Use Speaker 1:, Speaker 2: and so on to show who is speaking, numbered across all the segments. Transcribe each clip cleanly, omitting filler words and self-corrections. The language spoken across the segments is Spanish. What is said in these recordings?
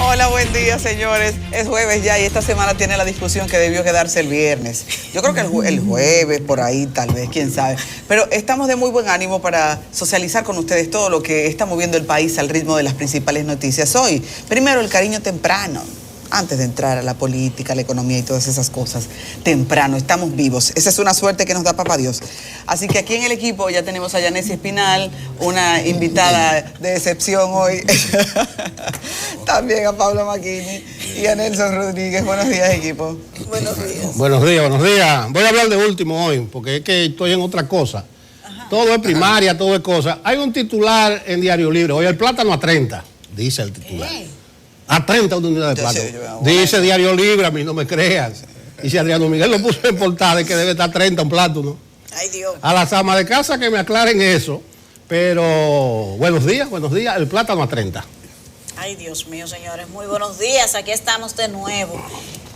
Speaker 1: Hola, buen día, señores. Es jueves ya y esta semana tiene la discusión que debió quedarse el viernes. Yo creo que el jueves, por ahí, tal vez, quién sabe. Pero estamos de muy buen ánimo para socializar con ustedes todo lo que está moviendo el país al ritmo de las principales noticias hoy. Primero, el cariño temprano. Antes de entrar a la política, la economía y todas esas cosas, temprano, estamos vivos. Esa es una suerte que nos da Papá Dios. Así que aquí en el equipo ya tenemos a Yanessi Espinal, una invitada de excepción hoy. También a Pablo Macchini y a Nelson Rodríguez. Buenos días, equipo.
Speaker 2: Buenos días.
Speaker 3: Buenos días, buenos días. Voy a hablar de último hoy, porque es que estoy en otra cosa. Todo es primaria, todo es cosa. Hay un titular en Diario Libre. Hoy el plátano a 30, dice el titular. A 30 unidades de plátano. Dice Diario Libre, a mí no me creas. Y si Adriano Miguel lo puso en portada, es que debe estar 30 un plátano.
Speaker 2: Ay, Dios.
Speaker 3: A las amas de casa que me aclaren eso. Pero buenos días, el plátano a 30.
Speaker 2: Ay, Dios mío, señores, muy buenos días. Aquí estamos de nuevo.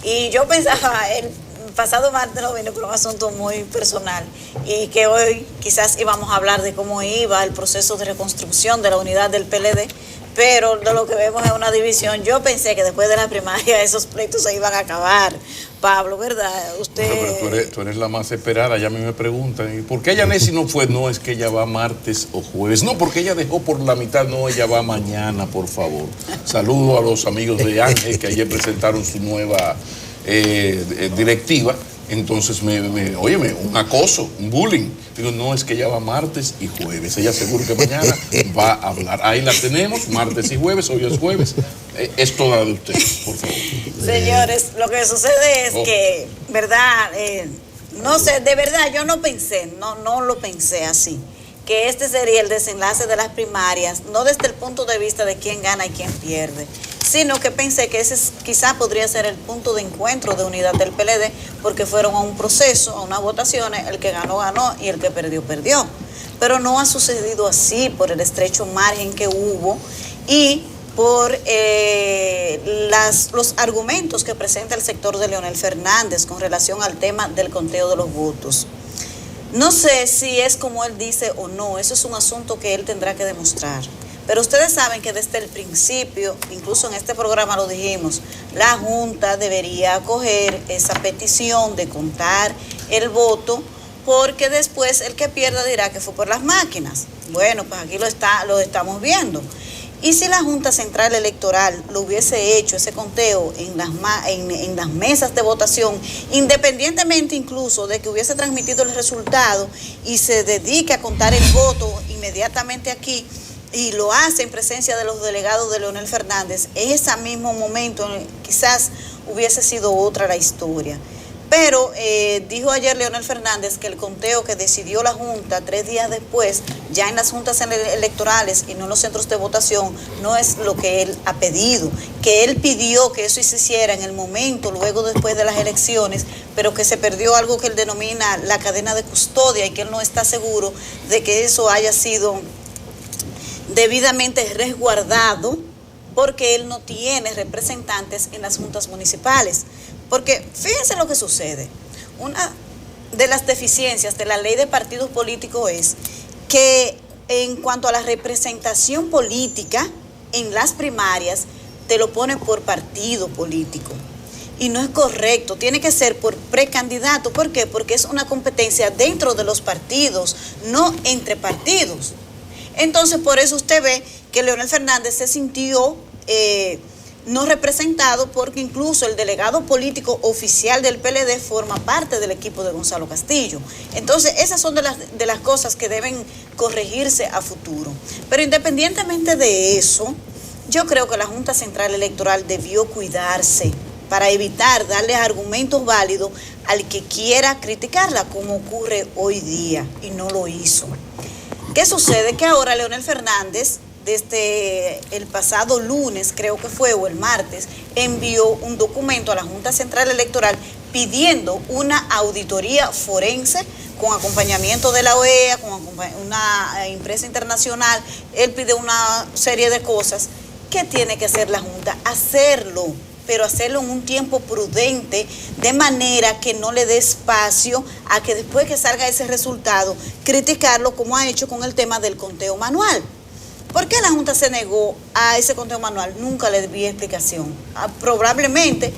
Speaker 2: Y yo pensaba, el pasado martes no vine por un asunto muy personal y que hoy quizás íbamos a hablar de cómo iba el proceso de reconstrucción de la unidad del PLD. Pero de lo que vemos es una división. Yo pensé que después de la primaria esos pleitos se iban a acabar. Pablo, ¿verdad? Usted...
Speaker 4: No, pero tú eres la más esperada. Ya a mí me preguntan, ¿y por qué Yanessi no fue? No, es que ella va martes o jueves. No, porque ella dejó por la mitad. No, ella va mañana, por favor. Saludo a los amigos de Ángel que ayer presentaron su nueva directiva. Entonces, óyeme, un acoso, un bullying. Digo, no, es que ella va martes y jueves. Ella seguro que mañana va a hablar. Ahí la tenemos, martes y jueves, hoy es jueves. Es toda de ustedes, por favor.
Speaker 2: Señores, lo que sucede es que, ¿verdad? No sé, de verdad, yo no lo pensé así. Que este sería el desenlace de las primarias, no desde el punto de vista de quién gana y quién pierde, sino que pensé que ese quizás podría ser el punto de encuentro de unidad del PLD, porque fueron a un proceso, a unas votaciones, el que ganó, ganó y el que perdió, perdió. Pero no ha sucedido así por el estrecho margen que hubo y por los argumentos que presenta el sector de Leonel Fernández con relación al tema del conteo de los votos. No sé si es como él dice o no, eso es un asunto que él tendrá que demostrar. Pero ustedes saben que desde el principio, incluso en este programa lo dijimos, la Junta debería acoger esa petición de contar el voto, porque después el que pierda dirá que fue por las máquinas. Bueno, pues aquí lo estamos viendo. Y si la Junta Central Electoral lo hubiese hecho, ese conteo en las mesas de votación, independientemente incluso de que hubiese transmitido el resultado y se dedique a contar el voto inmediatamente aquí, y lo hace en presencia de los delegados de Leonel Fernández, en ese mismo momento quizás hubiese sido otra la historia. Pero dijo ayer Leonel Fernández que el conteo que decidió la Junta 3 días después, ya en las juntas electorales y no en los centros de votación, no es lo que él ha pedido, que él pidió que eso se hiciera en el momento, luego después de las elecciones, pero que se perdió algo que él denomina la cadena de custodia y que él no está seguro de que eso haya sido debidamente resguardado, porque él no tiene representantes en las juntas municipales. Porque fíjense lo que sucede. Una de las deficiencias de la ley de partidos políticos es que en cuanto a la representación política en las primarias, te lo pone por partido político. Y no es correcto, tiene que ser por precandidato. ¿Por qué? Porque es una competencia dentro de los partidos, no entre partidos. Entonces, por eso usted ve que Leonel Fernández se sintió no representado, porque incluso el delegado político oficial del PLD forma parte del equipo de Gonzalo Castillo. Entonces, esas son de las cosas que deben corregirse a futuro. Pero independientemente de eso, yo creo que la Junta Central Electoral debió cuidarse para evitar darle argumentos válidos al que quiera criticarla, como ocurre hoy día, y no lo hizo. ¿Qué sucede? Que ahora Leonel Fernández, desde el pasado lunes, creo que fue, o el martes, envió un documento a la Junta Central Electoral pidiendo una auditoría forense con acompañamiento de la OEA, con una empresa internacional. Él pide una serie de cosas. ¿Qué tiene que hacer la Junta? Hacerlo, pero hacerlo en un tiempo prudente, de manera que no le dé espacio a que después que salga ese resultado, criticarlo, como ha hecho con el tema del conteo manual. ¿Por qué la Junta se negó a ese conteo manual? Nunca le di explicación. Probablemente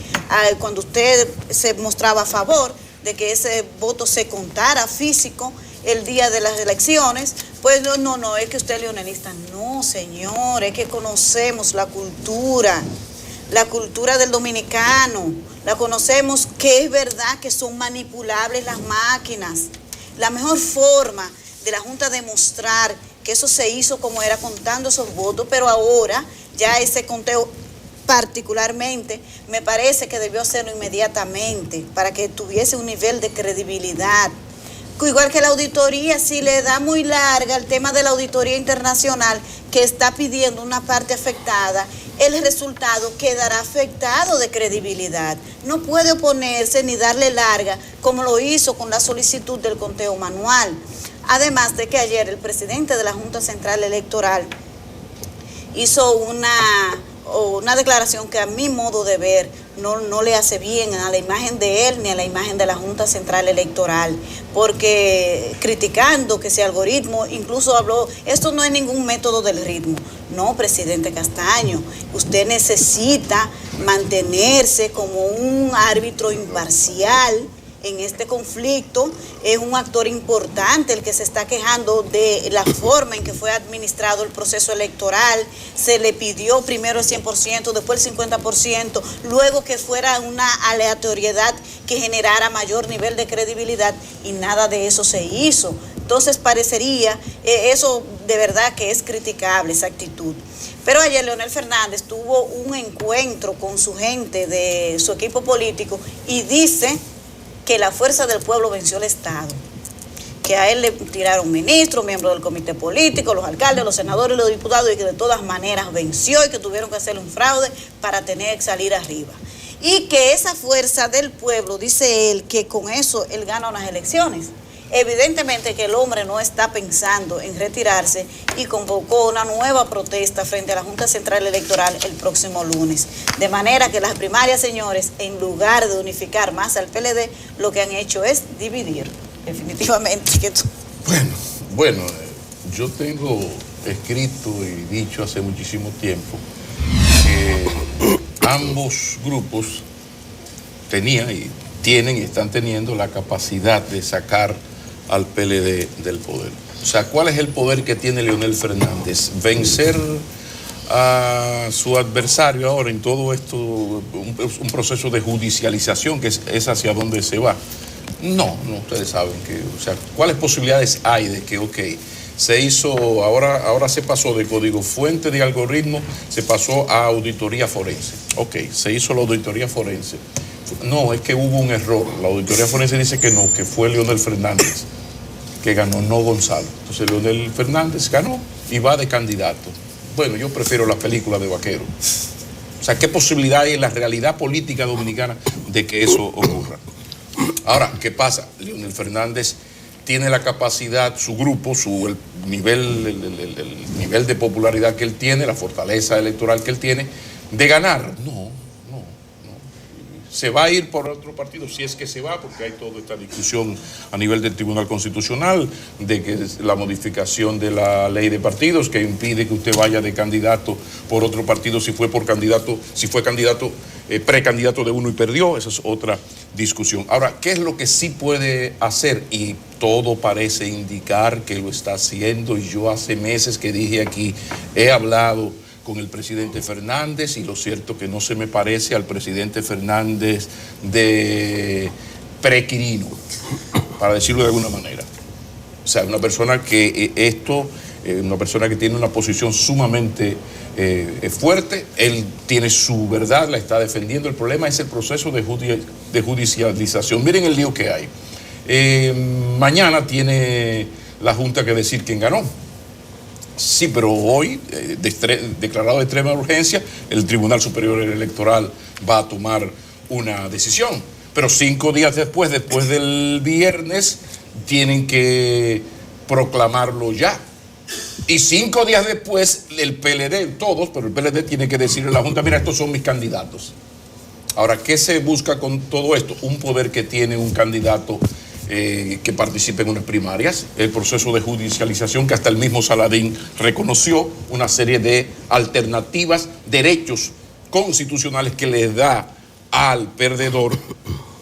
Speaker 2: cuando usted se mostraba a favor de que ese voto se contara físico el día de las elecciones, pues no, es que usted es leonelista. No, señor, es que conocemos la cultura del dominicano, la conocemos, que es verdad que son manipulables las máquinas. La mejor forma de la Junta de demostrar que eso se hizo como era contando esos votos, pero ahora ya ese conteo particularmente me parece que debió hacerlo inmediatamente para que tuviese un nivel de credibilidad. Igual que la auditoría, si le da muy larga el tema de la auditoría internacional que está pidiendo una parte afectada, el resultado quedará afectado de credibilidad. No puede oponerse ni darle larga como lo hizo con la solicitud del conteo manual. Además de que ayer el presidente de la Junta Central Electoral hizo una declaración que a mi modo de ver no le hace bien a la imagen de él ni a la imagen de la Junta Central Electoral, porque criticando que ese algoritmo, incluso habló, esto no es ningún método del ritmo. No, presidente Castaño, usted necesita mantenerse como un árbitro imparcial en este conflicto. Es un actor importante el que se está quejando de la forma en que fue administrado el proceso electoral. Se le pidió primero el 100%, después el 50%, luego que fuera una aleatoriedad que generara mayor nivel de credibilidad, y nada de eso se hizo. Entonces parecería, eso de verdad que es criticable, esa actitud. Pero ayer Leonel Fernández tuvo un encuentro con su gente de su equipo político y dice que la fuerza del pueblo venció al Estado, que a él le tiraron ministros, miembros del comité político, los alcaldes, los senadores y los diputados, y que de todas maneras venció y que tuvieron que hacerle un fraude para tener que salir arriba. Y que esa fuerza del pueblo, dice él, que con eso él gana unas elecciones. Evidentemente que el hombre no está pensando en retirarse y convocó una nueva protesta frente a la Junta Central Electoral el próximo lunes. De manera que las primarias, señores, en lugar de unificar más al PLD, lo que han hecho es dividir. Definitivamente.
Speaker 4: Bueno, yo tengo escrito y dicho hace muchísimo tiempo que ambos grupos tenían y tienen y están teniendo la capacidad de sacar al PLD del poder. O sea, ¿cuál es el poder que tiene Leonel Fernández? Vencer a su adversario ahora en todo esto, un proceso de judicialización que es hacia donde se va. No, ustedes saben que, o sea, ¿cuáles posibilidades hay de que, se hizo, ahora se pasó de código fuente de algoritmo, se pasó a auditoría forense? Se hizo la auditoría forense. No, es que hubo un error. La auditoría forense dice que no, que fue Leonel Fernández que ganó, no Gonzalo. Entonces Leonel Fernández ganó y va de candidato. Bueno, yo prefiero la película de vaquero. O sea, ¿qué posibilidad hay en la realidad política dominicana de que eso ocurra? Ahora, ¿qué pasa? Leonel Fernández tiene la capacidad, su grupo, el nivel de popularidad que él tiene, la fortaleza electoral que él tiene, de ganar. No. Se va a ir por otro partido, si es que se va, porque hay toda esta discusión a nivel del Tribunal Constitucional de que la modificación de la ley de partidos que impide que usted vaya de candidato por otro partido si fue precandidato de uno y perdió. Esa es otra discusión. Ahora, ¿qué es lo que sí puede hacer? Y todo parece indicar que lo está haciendo, y yo hace meses que dije aquí, he hablado con el presidente Fernández, y lo cierto que no se me parece al presidente Fernández de prequirino, para decirlo de alguna manera. O sea, una persona que una persona que tiene una posición sumamente fuerte, él tiene su verdad, la está defendiendo. El problema es el proceso de judicialización. Miren el lío que hay. Mañana tiene la Junta que decir quién ganó. Sí, pero hoy, declarado de extrema urgencia, el Tribunal Superior Electoral va a tomar una decisión. Pero 5 días después del viernes, tienen que proclamarlo ya. Y 5 días después, el PLD, todos, pero el PLD tiene que decirle a la Junta, mira, estos son mis candidatos. Ahora, ¿qué se busca con todo esto? Un poder que tiene un candidato que participe en unas primarias, el proceso de judicialización que hasta el mismo Saladín reconoció, una serie de alternativas, derechos constitucionales que le da al perdedor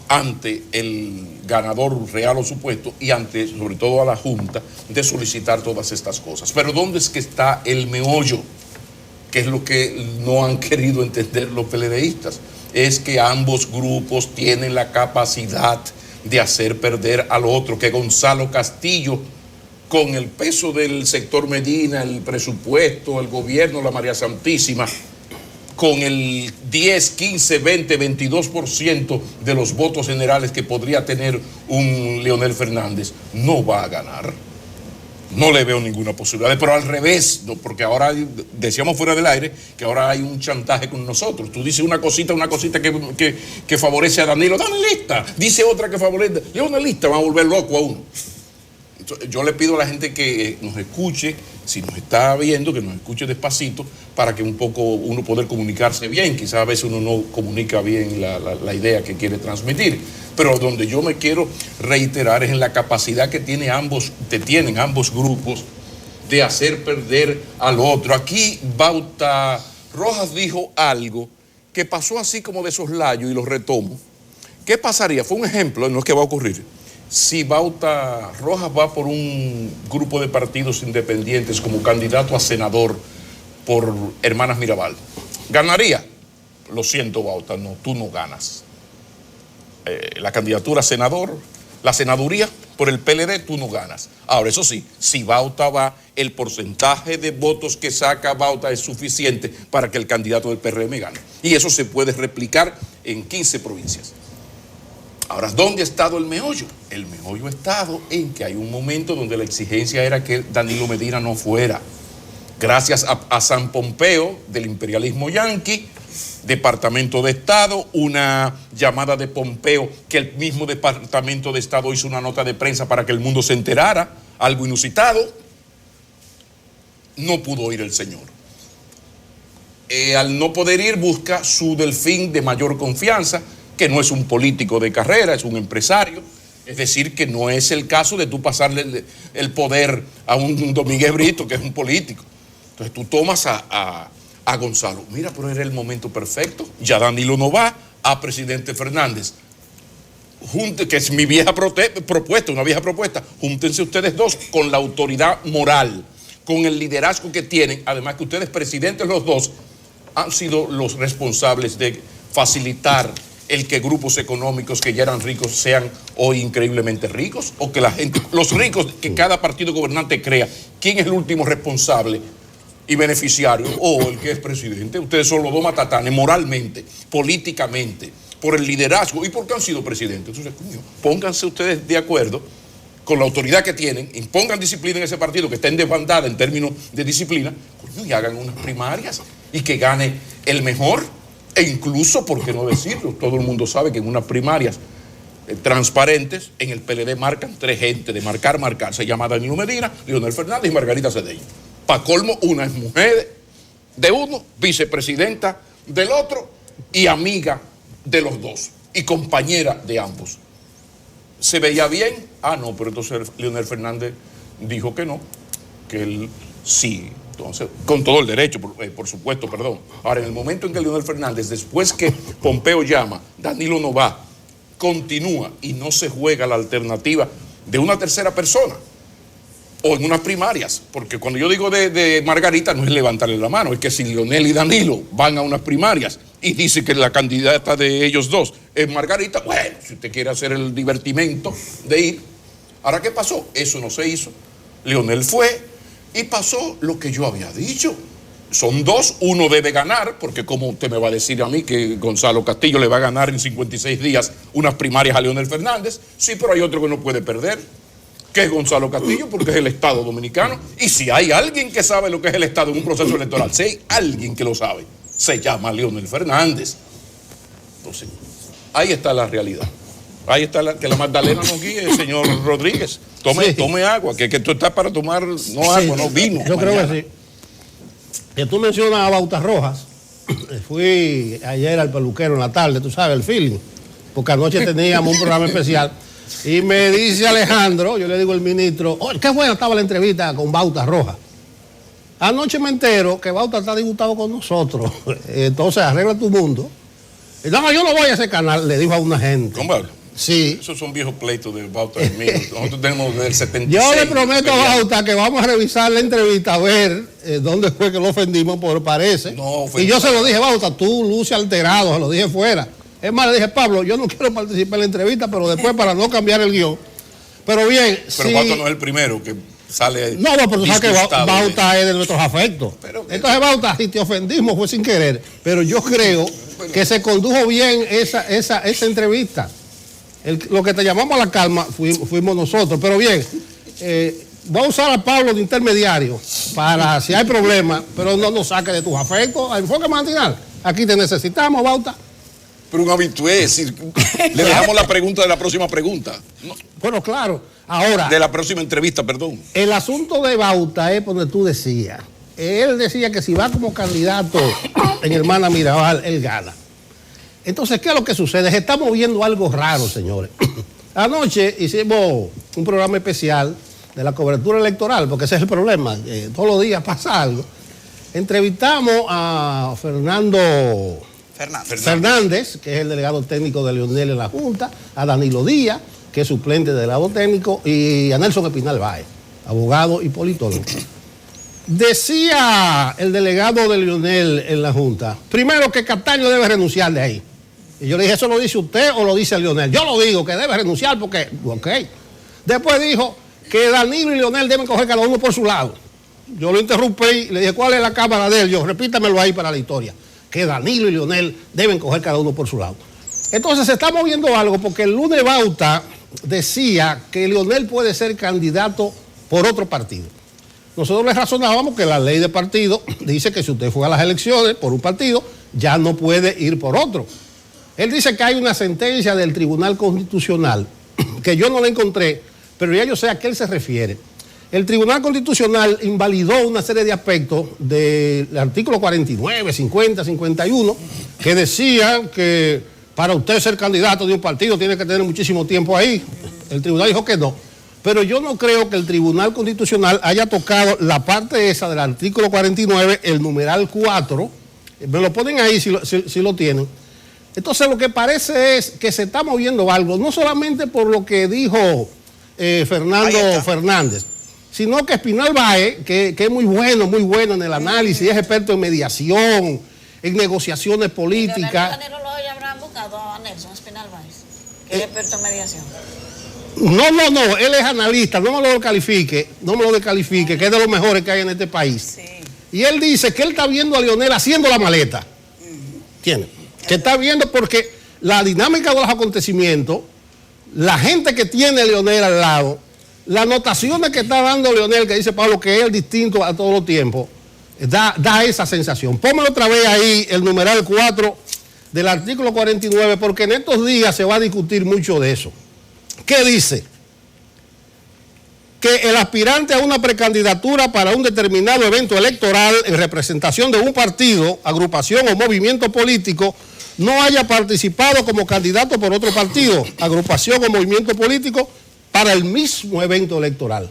Speaker 4: ante el ganador real o supuesto y ante, sobre todo, a la Junta, de solicitar todas estas cosas. Pero ¿dónde es que está el meollo? Que es lo que no han querido entender los PLDistas. Es que ambos grupos tienen la capacidad de hacer perder al otro, que Gonzalo Castillo, con el peso del sector Medina, el presupuesto, el gobierno, la María Santísima, con el 10, 15, 20, 22% de los votos generales que podría tener un Leonel Fernández, no va a ganar. No le veo ninguna posibilidad, pero al revés, no, porque ahora decíamos fuera del aire que ahora hay un chantaje con nosotros. Tú dices una cosita que favorece a Danilo, danilista, dice otra que favorece, leonelista, va a volver loco a uno. Entonces, yo le pido a la gente que nos escuche, si nos está viendo, que nos escuche despacito, para que un poco uno poder comunicarse bien. Quizás a veces uno no comunica bien la idea que quiere transmitir. Pero donde yo me quiero reiterar es en la capacidad que tienen ambos grupos de hacer perder al otro. Aquí Bauta Rojas dijo algo que pasó así como de soslayo y lo retomo. ¿Qué pasaría? Fue un ejemplo, no es que va a ocurrir. Si Bauta Rojas va por un grupo de partidos independientes como candidato a senador por Hermanas Mirabal, ¿ganaría? Lo siento, Bauta, no, tú no ganas. La candidatura a senador, la senaduría por el PLD, tú no ganas. Ahora, eso sí, si Bauta va, el porcentaje de votos que saca Bauta es suficiente para que el candidato del PRM gane. Y eso se puede replicar en 15 provincias. Ahora, ¿dónde ha estado el meollo? El meollo ha estado en que hay un momento donde la exigencia era que Danilo Medina no fuera. Gracias a San Pompeo del imperialismo yanqui, Departamento de Estado, una llamada de Pompeo que el mismo Departamento de Estado hizo una nota de prensa para que el mundo se enterara, algo inusitado, no pudo ir el señor. Al no poder ir, busca su delfín de mayor confianza, que no es un político de carrera, es un empresario. Es decir, que no es el caso de tú pasarle el poder a un Domínguez Brito, que es un político. Entonces tú tomas a Gonzalo. Mira, pero era el momento perfecto. Ya Danilo no va, a presidente Fernández. Que es mi vieja propuesta, una vieja propuesta. Júntense ustedes dos con la autoridad moral, con el liderazgo que tienen. Además que ustedes, presidentes los dos, han sido los responsables de facilitar el que grupos económicos que ya eran ricos sean hoy increíblemente ricos, o que la gente, los ricos que cada partido gobernante crea. ¿Quién es el último responsable y beneficiario? El que es presidente. Ustedes son los dos matatanes moralmente, políticamente, por el liderazgo y porque han sido presidentes. Entonces, coño, pónganse ustedes de acuerdo con la autoridad que tienen, impongan disciplina en ese partido que está en desbandada en términos de disciplina, coño, y hagan unas primarias y que gane el mejor. E incluso, ¿por qué no decirlo? Todo el mundo sabe que en unas primarias transparentes, en el PLD marcan tres gente, de marcar, se llama Danilo Medina, Leonel Fernández y Margarita Cedeño. Para colmo, una es mujer de uno, vicepresidenta del otro y amiga de los dos y compañera de ambos. ¿Se veía bien? No, pero entonces Leonel Fernández dijo que no, que él sí. Entonces, con todo el derecho, por supuesto, perdón. Ahora, en el momento en que Leonel Fernández, después que Pompeo llama, Danilo no va, continúa y no se juega la alternativa de una tercera persona o en unas primarias, porque cuando yo digo de Margarita no es levantarle la mano, es que si Leonel y Danilo van a unas primarias y dice que la candidata de ellos dos es Margarita, bueno, si usted quiere hacer el divertimento de ir. Ahora, ¿qué pasó? Eso no se hizo. Leonel fue. Y pasó lo que yo había dicho. Son dos, uno debe ganar, porque como usted me va a decir a mí que Gonzalo Castillo le va a ganar en 56 días unas primarias a Leonel Fernández. Sí, pero hay otro que no puede perder, que es Gonzalo Castillo, porque es el Estado dominicano. Y si hay alguien que sabe lo que es el Estado en un proceso electoral, si hay alguien que lo sabe, se llama Leonel Fernández. Entonces, ahí está la realidad. Ahí está que la Magdalena nos guíe, señor Rodríguez. Tome agua, que tú estás para tomar, no agua, no vino.
Speaker 3: Yo creo que sí. Que tú mencionas a Bauta Rojas. Fui ayer al peluquero en la tarde, tú sabes, el feeling. Porque anoche teníamos un programa especial. Y me dice Alejandro, yo le digo al ministro, oh, qué buena estaba la entrevista con Bauta Roja. Anoche me entero que Bauta está disgustado con nosotros. Entonces arregla tu mundo. No, yo no voy a ese canal, le dijo a una gente.
Speaker 4: ¿Con Bauta?
Speaker 3: Sí.
Speaker 4: Esos son viejos pleitos de Bauta y mío. Nosotros tenemos del 76.
Speaker 3: Yo le prometo a Bauta que vamos a revisar la entrevista a ver dónde fue que lo ofendimos, porque parece.
Speaker 4: No,
Speaker 3: y yo se lo dije, Bauta, tú luces alterado, se lo dije fuera. Es más, le dije, Pablo, yo no quiero participar en la entrevista, pero después para no cambiar el guión. Pero bien,
Speaker 4: pero
Speaker 3: sí.
Speaker 4: Bauta no es el primero que sale.
Speaker 3: No, pero tú sabes que Bauta es de nuestros afectos.
Speaker 4: Pero,
Speaker 3: entonces, Bauta, si te ofendimos fue sin querer. Pero yo creo que se condujo bien esa entrevista. Lo que te llamamos a la calma fuimos nosotros. Pero bien, voy a usar a Pablo de intermediario para si hay problemas, pero no nos saque de tus afectos. Enfoque matinal. Aquí te necesitamos, Bauta.
Speaker 4: Pero un habitué, es decir, le dejamos la pregunta de la próxima pregunta. No,
Speaker 3: Bueno, claro. Ahora,
Speaker 4: de la próxima entrevista, perdón.
Speaker 3: el asunto de Bauta es por donde tú decías. Él decía que si va como candidato en Hermana Mirabal, él gana. Entonces, ¿qué es lo que sucede? Estamos viendo algo raro, señores. Anoche hicimos un programa especial de la cobertura electoral, porque ese es el problema. Todos los días pasa algo. Entrevistamos a Fernando Fernández, que es el delegado técnico de Leonel en la Junta, a Danilo Díaz, que es suplente del delegado técnico, y a Nelson Espinal Báez, abogado y politólogo. Decía el delegado de Leonel en la Junta, primero que Cataño debe renunciar de ahí. Y yo le dije, ¿eso lo dice usted o lo dice Leonel? Yo lo digo, que debe renunciar porque, ok. Después dijo que Danilo y Leonel deben coger cada uno por su lado. Yo lo interrumpí y le dije, ¿cuál es la cámara de él? Yo, repítamelo ahí para la historia. Que Danilo y Leonel deben coger cada uno por su lado. Entonces se está moviendo algo porque el lunes Bauta decía que Leonel puede ser candidato por otro partido. Nosotros le razonábamos que la ley de partido dice que si usted fue a las elecciones por un partido, ya no puede ir por otro. Él dice que hay una sentencia del Tribunal Constitucional, que yo no la encontré, pero ya yo sé a qué él se refiere. El Tribunal Constitucional invalidó una serie de aspectos del artículo 49, 50, 51, que decían que para usted ser candidato de un partido tiene que tener muchísimo tiempo ahí. El tribunal dijo que no. Pero yo no creo que el Tribunal Constitucional haya tocado la parte esa del artículo 49, el numeral 4. Me lo ponen ahí si lo tienen. Entonces lo que parece es que se está moviendo algo, no solamente por lo que dijo Fernando Fernández, sino que Espinal Báez, que es muy bueno en el análisis, es experto en mediación, en negociaciones políticas.
Speaker 2: ¿Y habrán buscado a Nelson Espinal Báez, que es experto en mediación?
Speaker 3: No, él es analista, no me lo descalifique, que es de los mejores que hay en este país. Sí. Y él dice que él está viendo a Leonel haciendo la maleta. ¿Entiendes? Que está viendo porque la dinámica de los acontecimientos, la gente que tiene Leonel al lado, las anotaciones que está dando Leonel, que dice Pablo que es el distinto a todos los tiempos, da esa sensación. Póngalo otra vez ahí el numeral 4 del artículo 49, porque en estos días se va a discutir mucho de eso. ¿Qué dice? Que el aspirante a una precandidatura para un determinado evento electoral en representación de un partido, agrupación o movimiento político no haya participado como candidato por otro partido, agrupación o movimiento político para el mismo evento electoral.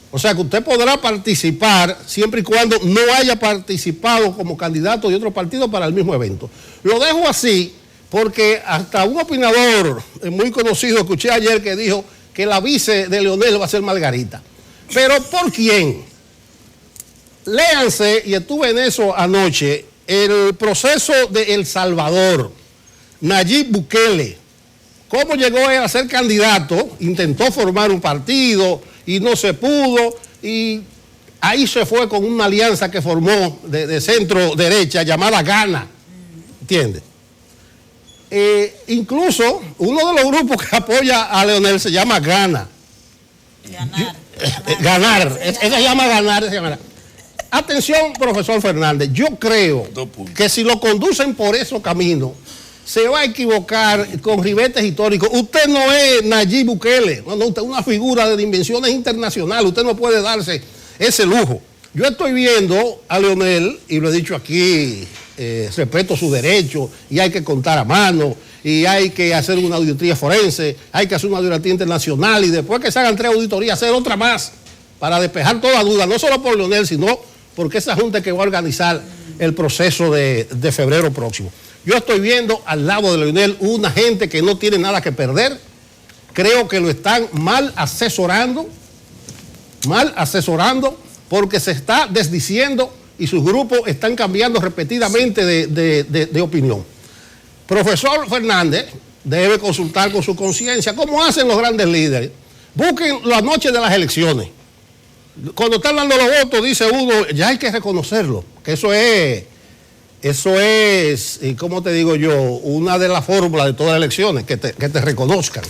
Speaker 3: O sea que usted podrá participar siempre y cuando no haya participado como candidato de otro partido para el mismo evento. Lo dejo así porque hasta un opinador muy conocido, escuché ayer que dijo que la vice de Leonel va a ser Margarita. ¿Pero por quién? Léanse, y estuve en eso anoche, el proceso de El Salvador, Nayib Bukele. ¿Cómo llegó él a ser candidato? Intentó formar un partido y no se pudo, y ahí se fue con una alianza que formó de centro derecha llamada Gana. ¿Entiendes? Incluso uno de los grupos que apoya a Leonel se llama Gana. Ganar. Ella se llama Ganar. Atención, profesor Fernández, yo creo que si lo conducen por esos caminos, se va a equivocar con ribetes históricos. Usted no es Nayib Bukele, no, usted es una figura de dimensiones internacionales, usted no puede darse ese lujo. Yo estoy viendo a Leonel, y lo he dicho aquí, respeto su derecho, y hay que contar a mano, y hay que hacer una auditoría forense, hay que hacer una auditoría internacional y después que se hagan 3 auditorías, hacer otra más para despejar toda duda, no solo por Leonel, sino porque esa junta que va a organizar el proceso de febrero próximo. Yo estoy viendo al lado de Leonel una gente que no tiene nada que perder. Creo que lo están mal asesorando porque se está desdiciendo y sus grupos están cambiando repetidamente de opinión. Profesor Fernández debe consultar con su conciencia, como hacen los grandes líderes. Busquen la noche de las elecciones. Cuando están dando los votos, dice uno, ya hay que reconocerlo, que eso es, ¿cómo te digo yo? Una de las fórmulas de todas las elecciones, que te reconozcan.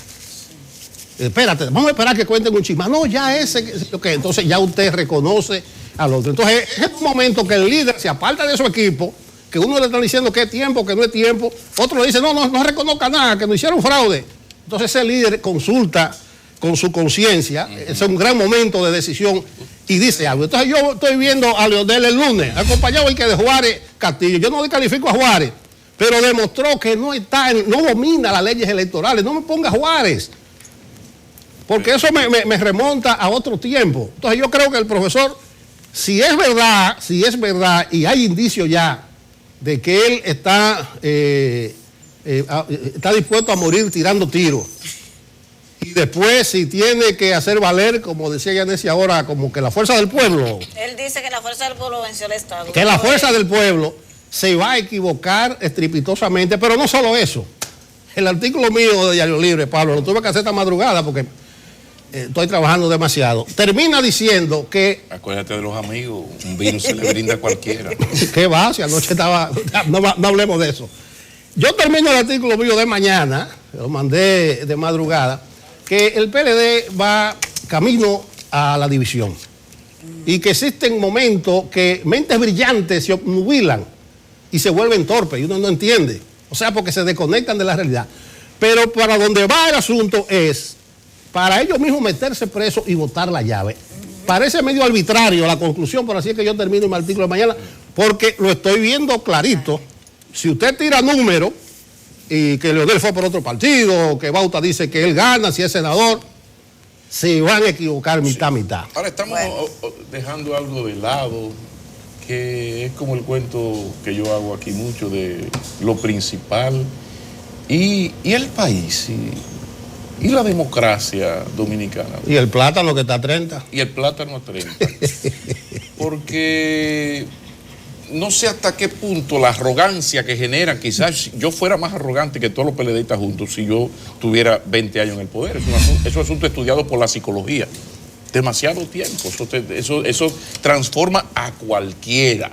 Speaker 3: Espérate, vamos a esperar que cuenten un chisme. No, ya entonces ya usted reconoce al otro. Entonces es un momento que el líder se aparta de su equipo, que uno le está diciendo que es tiempo, que no es tiempo, otro le dice, no reconozca nada, que no hicieron fraude. Entonces ese líder consulta con su conciencia, es un gran momento de decisión y dice algo. Entonces yo estoy viendo a Leonel el lunes, acompañado el que de Juárez Castillo. Yo no descalifico a Juárez, pero demostró que no domina las leyes electorales. No me ponga Juárez, porque eso me remonta a otro tiempo. Entonces yo creo que el profesor, si es verdad y hay indicios ya de que él está dispuesto a morir tirando tiros, y después si tiene que hacer valer, como decía Yanesi ahora, como que la fuerza del pueblo.
Speaker 2: Él dice que la fuerza del pueblo venció al Estado.
Speaker 3: Que la fuerza del pueblo se va a equivocar estrepitosamente, pero no solo eso. El artículo mío de Diario Libre, Pablo, lo tuve que hacer esta madrugada porque estoy trabajando demasiado. Termina diciendo que...
Speaker 4: Acuérdate de los amigos, un vino se le brinda a cualquiera.
Speaker 3: ¿Qué va? Si anoche estaba... No hablemos de eso. Yo termino el artículo mío de mañana, lo mandé de madrugada, que el PLD va camino a la división y que existen momentos que mentes brillantes se obnubilan y se vuelven torpes y uno no entiende, o sea, porque se desconectan de la realidad. Pero para donde va el asunto es para ellos mismos meterse presos y botar la llave. Parece medio arbitrario la conclusión, pero así es que yo termino mi artículo de mañana, porque lo estoy viendo clarito. Si usted tira números y que Leonel fue por otro partido, que Bauta dice que él gana si es senador, se van a equivocar mitad.
Speaker 4: Ahora estamos dejando algo de lado, que es como el cuento que yo hago aquí mucho de lo principal, y el país, y la democracia dominicana.
Speaker 3: Y el plátano que está a 30.
Speaker 4: Y el plátano a 30. Porque... no sé hasta qué punto la arrogancia que genera, quizás yo fuera más arrogante que todos los PLDistas juntos si yo tuviera 20 años en el poder. Es un asunto estudiado por la psicología. Demasiado tiempo. Eso transforma a cualquiera.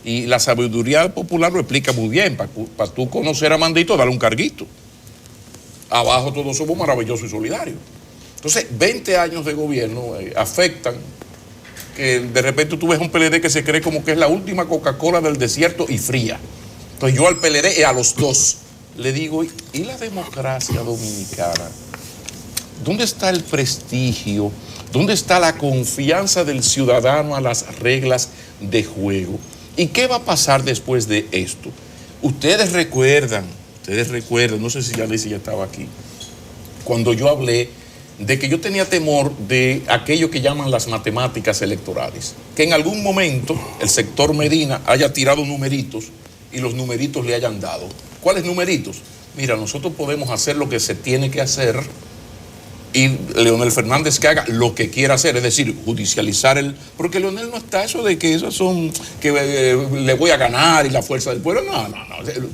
Speaker 4: Y la sabiduría popular lo explica muy bien. Para tú conocer a Mandito, dale un carguito. Abajo todos somos maravillosos y solidarios. Entonces, 20 años de gobierno afectan que de repente tú ves un PLD que se cree como que es la última Coca-Cola del desierto y fría. Entonces yo al PLD y a los dos le digo, ¿y la democracia dominicana? ¿Dónde está el prestigio? ¿Dónde está la confianza del ciudadano a las reglas de juego? ¿Y qué va a pasar después de esto? Ustedes recuerdan, no sé si ya estaba aquí, cuando yo hablé de que yo tenía temor de aquello que llaman las matemáticas electorales, que en algún momento el sector Medina haya tirado numeritos y los numeritos le hayan dado. ¿Cuáles numeritos? Mira, nosotros podemos hacer lo que se tiene que hacer y Leonel Fernández que haga lo que quiera hacer, es decir, judicializar porque Leonel no está eso de que esos son, que le voy a ganar y la fuerza del pueblo, no,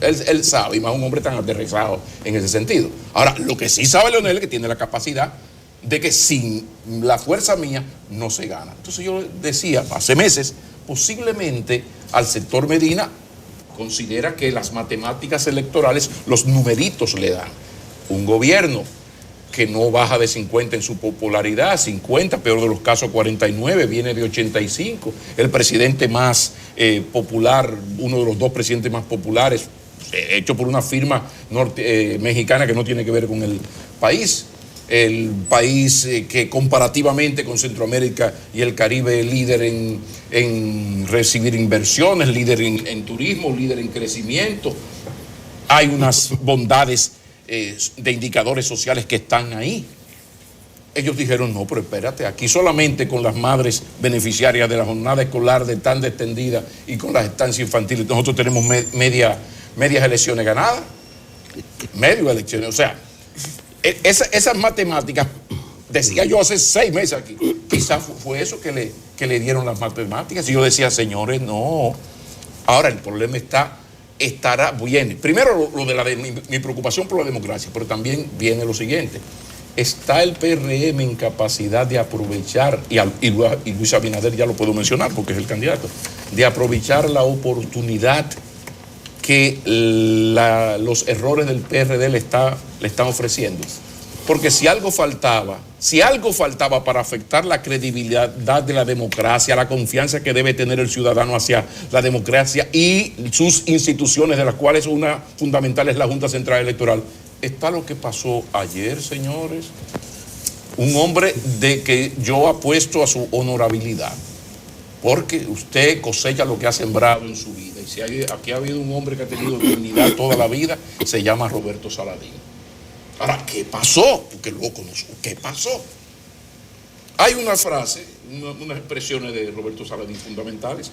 Speaker 4: él sabe, y más un hombre tan aterrizado en ese sentido. Ahora, lo que sí sabe Leonel es que tiene la capacidad de que sin la fuerza mía no se gana. Entonces yo decía, hace meses, posiblemente al sector Medina considera que las matemáticas electorales, los numeritos le dan. Un gobierno que no baja de 50 en su popularidad, 50, peor de los casos 49, viene de 85. El presidente más popular, uno de los 2 presidentes más populares, hecho por una firma mexicana que no tiene que ver con el país. El país que comparativamente con Centroamérica y el Caribe es líder en recibir inversiones, líder en turismo, líder en crecimiento. Hay unas bondades de indicadores sociales que están ahí. Ellos dijeron, no, pero espérate, aquí solamente con las madres beneficiarias de la jornada escolar de tanda extendida y con las estancias infantiles, nosotros tenemos medias elecciones ganadas. Medio elecciones, o sea, esas matemáticas, decía yo hace 6 meses aquí, quizás fue eso que le dieron las matemáticas, y yo decía, señores, no. Ahora el problema viene. Primero lo de mi preocupación por la democracia, pero también viene lo siguiente. Está el PRM en capacidad de aprovechar, y Luis Abinader ya lo puedo mencionar porque es el candidato, de aprovechar la oportunidad que los errores del PRD le están ofreciendo. Porque si algo faltaba para afectar la credibilidad de la democracia, la confianza que debe tener el ciudadano hacia la democracia y sus instituciones, de las cuales una fundamental es la Junta Central Electoral, está lo que pasó ayer, señores. Un hombre de que yo apuesto a su honorabilidad, porque usted cosecha lo que ha sembrado en su vida. Y si aquí ha habido un hombre que ha tenido dignidad toda la vida, se llama Roberto Saladín. Ahora, ¿qué pasó? Porque lo conozco. ¿Qué pasó? Hay una frase, unas expresiones de Roberto Saladín fundamentales.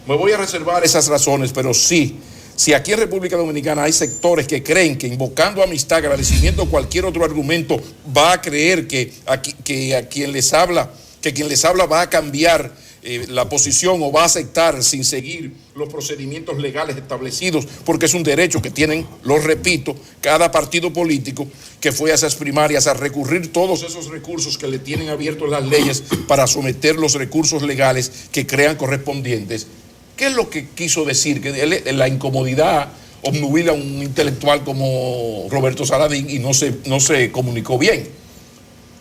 Speaker 4: Me voy a reservar esas razones, pero sí, si aquí en República Dominicana hay sectores que creen que invocando amistad, agradecimiento o cualquier otro argumento va a creer que quien les habla va a cambiar la posición o va a aceptar sin seguir los procedimientos legales establecidos, porque es un derecho que tienen, lo repito, cada partido político que fue a esas primarias a recurrir todos esos recursos que le tienen abiertos las leyes para someter los recursos legales que crean correspondientes. ¿Qué es lo que quiso decir? Que la incomodidad obnubila a un intelectual como Roberto Saladín y no se comunicó bien.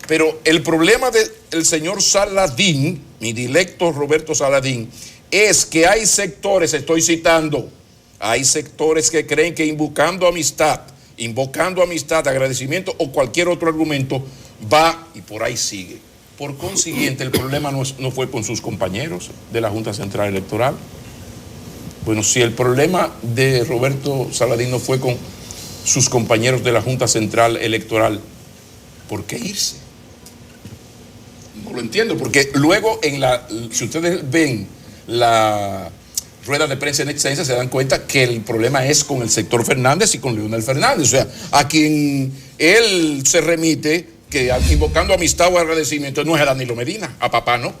Speaker 4: Pero el problema del señor Saladín, mi dilecto Roberto Saladín, es que hay sectores, estoy citando, hay sectores que creen que invocando amistad, agradecimiento o cualquier otro argumento va y por ahí sigue. Por consiguiente, el problema no fue con sus compañeros de la Junta Central Electoral. Bueno, si el problema de Roberto Saladín no fue con sus compañeros de la Junta Central Electoral, ¿por qué irse? No lo entiendo, porque luego si ustedes ven la rueda de prensa en extensa, se dan cuenta que el problema es con el sector Fernández y con Leonel Fernández. O sea, a quien él se remite, que invocando amistad o agradecimiento, no es a Danilo Medina, a papá no,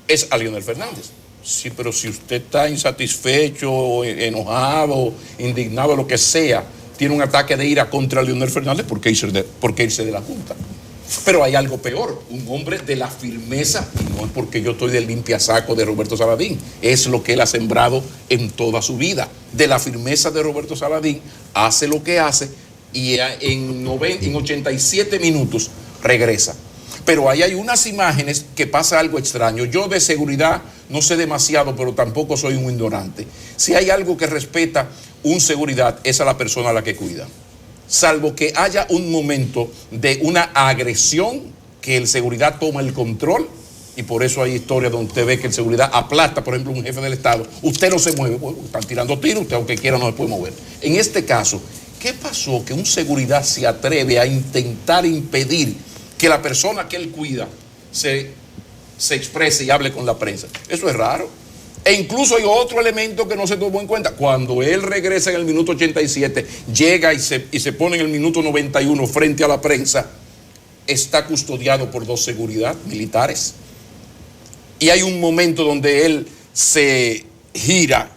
Speaker 4: es a Leonel Fernández. Sí, pero si usted está insatisfecho, enojado, indignado, lo que sea, tiene un ataque de ira contra Leonel Fernández, ¿por qué irse de la Junta? Pero hay algo peor, un hombre de la firmeza, y no es porque yo estoy del limpiasaco de Roberto Saladín, es lo que él ha sembrado en toda su vida. De la firmeza de Roberto Saladín, hace lo que hace y en 87 minutos regresa. Pero ahí hay unas imágenes que pasa algo extraño. Yo de seguridad no sé demasiado, pero tampoco soy un ignorante. Si hay algo que respeta un seguridad, es a la persona a la que cuida. Salvo que haya un momento de una agresión, que el seguridad toma el control, y por eso hay historias donde usted ve que el seguridad aplasta, por ejemplo, un jefe del Estado. Usted no se mueve, bueno, están tirando tiros, usted aunque quiera no se puede mover. En este caso, ¿qué pasó? Que un seguridad se atreve a intentar impedir que la persona que él cuida se exprese y hable con la prensa. Eso es raro. E incluso hay otro elemento que no se tomó en cuenta. Cuando él regresa en el minuto 87, llega y se pone en el minuto 91 frente a la prensa, está custodiado por 2 seguridad militares. Y hay un momento donde él se gira.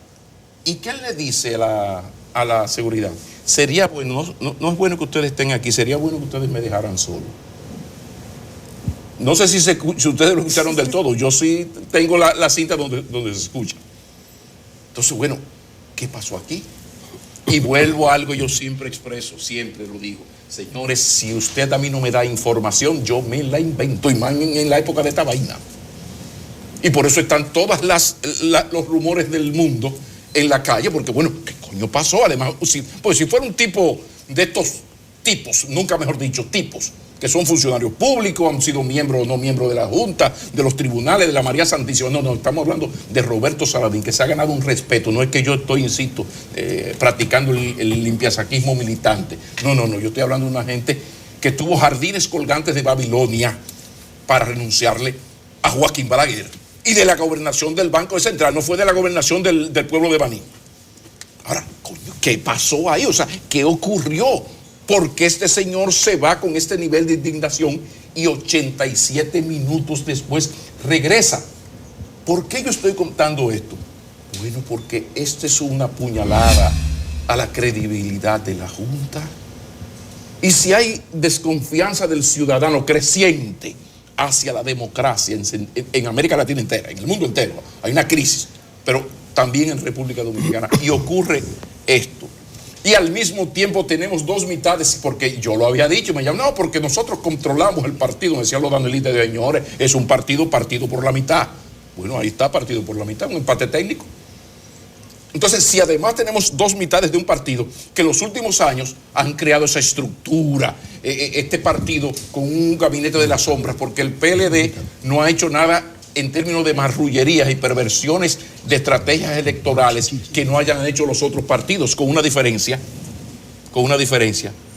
Speaker 4: ¿Y qué le dice a la seguridad? Sería bueno, no es bueno que ustedes estén aquí, sería bueno que ustedes me dejaran solo. No sé si ustedes lo escucharon del todo, yo sí tengo la cinta donde se escucha. Entonces, bueno, ¿qué pasó aquí? Y vuelvo a algo yo siempre expreso, siempre lo digo. Señores, si usted a mí no me da información, yo me la invento, y más en la época de esta vaina. Y por eso están todos los rumores del mundo en la calle, porque bueno, ¿qué coño pasó? Además, pues si fuera un tipo de estos tipos, nunca mejor dicho, tipos, que son funcionarios públicos, han sido miembros o no miembros de la Junta, de los tribunales, de la María Santísima. No, estamos hablando de Roberto Saladín, que se ha ganado un respeto. No es que yo estoy, insisto, practicando el limpiasaquismo militante. No, yo estoy hablando de una gente que tuvo jardines colgantes de Babilonia para renunciarle a Joaquín Balaguer. Y de la gobernación del Banco Central, no fue de la gobernación del pueblo de Baní. Ahora, coño, ¿qué pasó ahí? O sea, ¿qué ocurrió? ¿Por qué este señor se va con este nivel de indignación y 87 minutos después regresa? ¿Por qué yo estoy contando esto? Bueno, porque esta es una puñalada a la credibilidad de la Junta. Y si hay desconfianza del ciudadano creciente hacia la democracia en América Latina entera, en el mundo entero, hay una crisis, pero también en República Dominicana, y ocurre esto. Y al mismo tiempo tenemos dos mitades, porque yo lo había dicho, me llaman, no, porque nosotros controlamos el partido, me decían los danelitas de señores, es un partido por la mitad. Bueno, ahí está, partido por la mitad, un empate técnico. Entonces, si además tenemos dos mitades de un partido que en los últimos años han creado esa estructura, este partido con un gabinete de las sombras, porque el PLD no ha hecho nada en términos de marrullerías y perversiones de estrategias electorales que no hayan hecho los otros partidos, con una diferencia,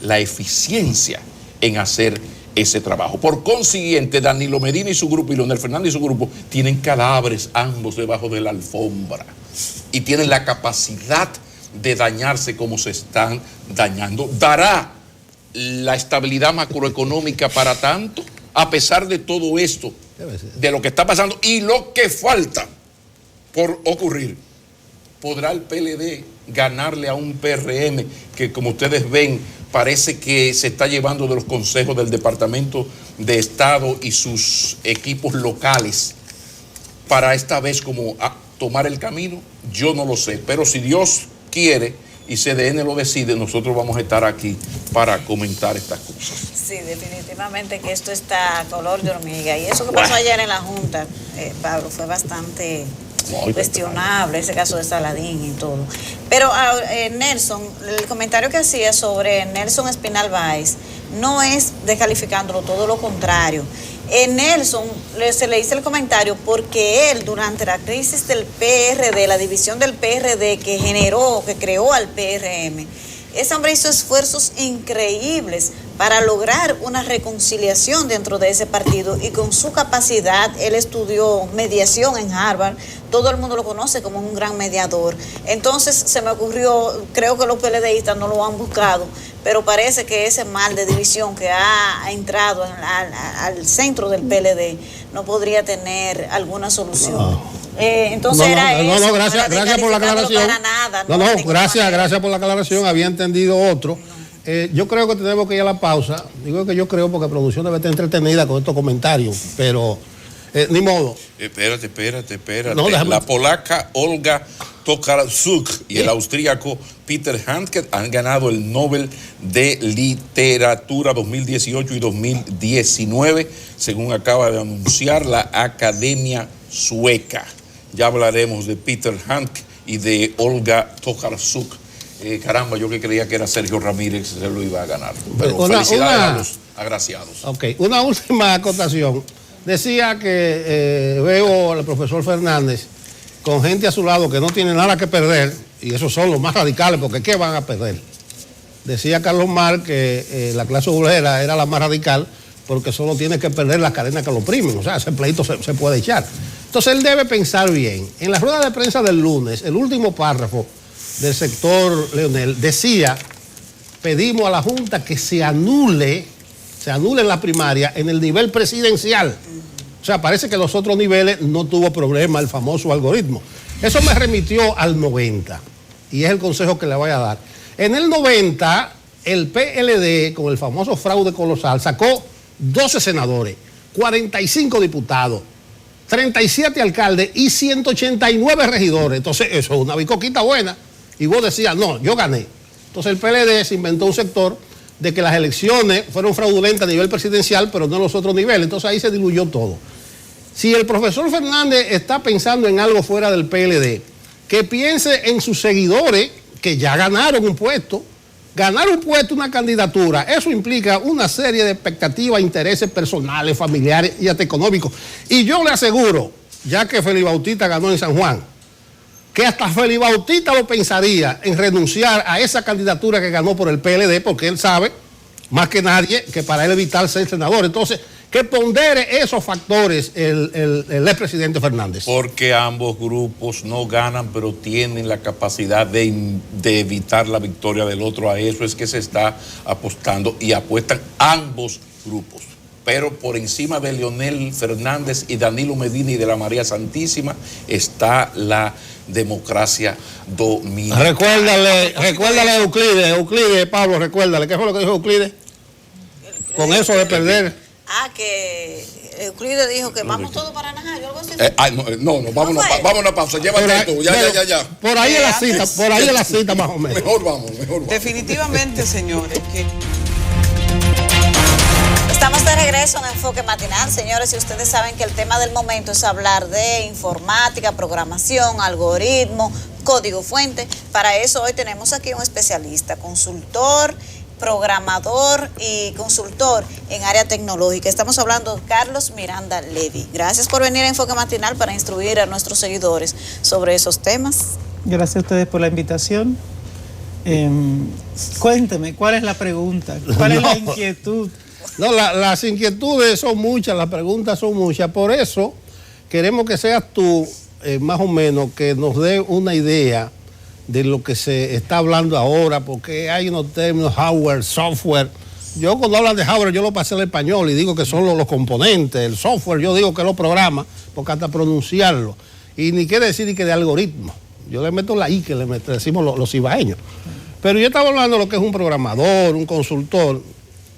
Speaker 4: la eficiencia en hacer ese trabajo. Por consiguiente, Danilo Medina y su grupo y Leonel Fernández y su grupo tienen cadáveres ambos debajo de la alfombra y tienen la capacidad de dañarse como se están dañando. ¿Dará la estabilidad macroeconómica para tanto? A pesar de todo esto, de lo que está pasando y lo que falta por ocurrir, ¿podrá el PLD ganarle a un PRM que, como ustedes ven, parece que se está llevando de los consejos del Departamento de Estado y sus equipos locales para esta vez como a tomar el camino? Yo no lo sé, pero si Dios quiere y CDN lo decide, nosotros vamos a estar aquí para comentar estas cosas.
Speaker 2: Sí, definitivamente que esto está color de hormiga. Y eso que pasó ayer en la Junta, Pablo, fue bastante cuestionable, ese caso de Saladín y todo. Pero Nelson, el comentario que hacía sobre Nelson Espinal Báez no es descalificándolo, todo lo contrario. Nelson se le hizo el comentario porque él, durante la crisis del PRD, la división del PRD que creó al PRM, ese hombre hizo esfuerzos increíbles para lograr una reconciliación dentro de ese partido, y con su capacidad, él estudió mediación en Harvard, todo el mundo lo conoce como un gran mediador. Entonces se me ocurrió, creo que los PLDistas no lo han buscado, pero parece que ese mal de división que ha entrado al centro del PLD no podría tener alguna solución. Entonces
Speaker 3: gracias por la aclaración. Gracias por la aclaración. Había entendido otro. Yo creo que tenemos que ir a la pausa. Digo que yo creo porque la producción debe estar entretenida con estos comentarios, pero ni modo.
Speaker 4: Espérate. No, la polaca Olga Tokarczuk y el austríaco Peter Handke han ganado el Nobel de Literatura 2018 y 2019, según acaba de anunciar la Academia Sueca. Ya hablaremos de Peter Handke y de Olga Tokarczuk. Caramba, yo que creía que era Sergio Ramírez se lo iba a ganar. Pero felicidades a los agraciados.
Speaker 3: Ok, una última acotación. Decía que veo al profesor Fernández con gente a su lado que no tiene nada que perder, y esos son los más radicales, porque ¿qué van a perder? Decía Carlos Marx que la clase obrera era la más radical porque solo tiene que perder las cadenas que lo oprimen, o sea, ese pleito se puede echar. Entonces él debe pensar bien. En la rueda de prensa del lunes, el último párrafo del sector Leonel decía: pedimos a la Junta que se anule la primaria en el nivel presidencial. O sea, parece que los otros niveles no tuvo problema el famoso algoritmo. Eso me remitió al 90, y es el consejo que le voy a dar. En el 90, el PLD, con el famoso fraude colosal, sacó 12 senadores, 45 diputados, 37 alcaldes y 189 regidores. Entonces, eso es una bicoquita buena. Y vos decías, no, yo gané. Entonces el PLD se inventó un sector de que las elecciones fueron fraudulentas a nivel presidencial, pero no en los otros niveles. Entonces ahí se diluyó todo. Si el profesor Fernández está pensando en algo fuera del PLD, que piense en sus seguidores que ya ganaron un puesto, ganar un puesto, una candidatura, eso implica una serie de expectativas, intereses personales, familiares y hasta económicos. Y yo le aseguro, ya que Félix Bautista ganó en San Juan, que hasta Félix Bautista lo pensaría en renunciar a esa candidatura que ganó por el PLD, porque él sabe, más que nadie, que para él evitar ser senador. Entonces, que pondere esos factores el expresidente Fernández.
Speaker 4: Porque ambos grupos no ganan, pero tienen la capacidad de evitar la victoria del otro. A eso es que se está apostando y apuestan ambos grupos. Pero por encima de Leonel Fernández y Danilo Medina y de la María Santísima está la democracia dominicana.
Speaker 3: Recuérdale a Euclides, Pablo, recuérdale. ¿Qué fue lo que dijo Euclides? Con eso de perder.
Speaker 2: Que Euclides dijo que vamos todos para Najayo, algo así.
Speaker 4: No, vamos a una pausa, llévate esto, ya.
Speaker 3: Por ahí es la cita más o menos.
Speaker 4: Mejor vamos.
Speaker 1: Definitivamente, señores, que...
Speaker 2: Estamos de regreso en Enfoque Matinal, señores, y ustedes saben que el tema del momento es hablar de informática, programación, algoritmo, código fuente. Para eso hoy tenemos aquí un especialista, consultor, programador y consultor en área tecnológica. Estamos hablando de Carlos Miranda Levy. Gracias por venir a Enfoque Matinal para instruir a nuestros seguidores sobre esos temas.
Speaker 5: Gracias a ustedes por la invitación. Cuénteme, ¿cuál es la pregunta? ¿Cuál es la inquietud?
Speaker 3: No, las inquietudes son muchas, las preguntas son muchas. Por eso queremos que seas tú, más o menos, que nos dé una idea de lo que se está hablando ahora, porque hay unos términos, hardware, software. Yo cuando hablan de hardware, yo lo pasé al español y digo que son los componentes. El software, yo digo que lo programa, porque hasta pronunciarlo. Y ni qué decir ni que de algoritmo. Yo le meto la I, que decimos los ibaeños. Pero yo estaba hablando de lo que es un programador, un consultor.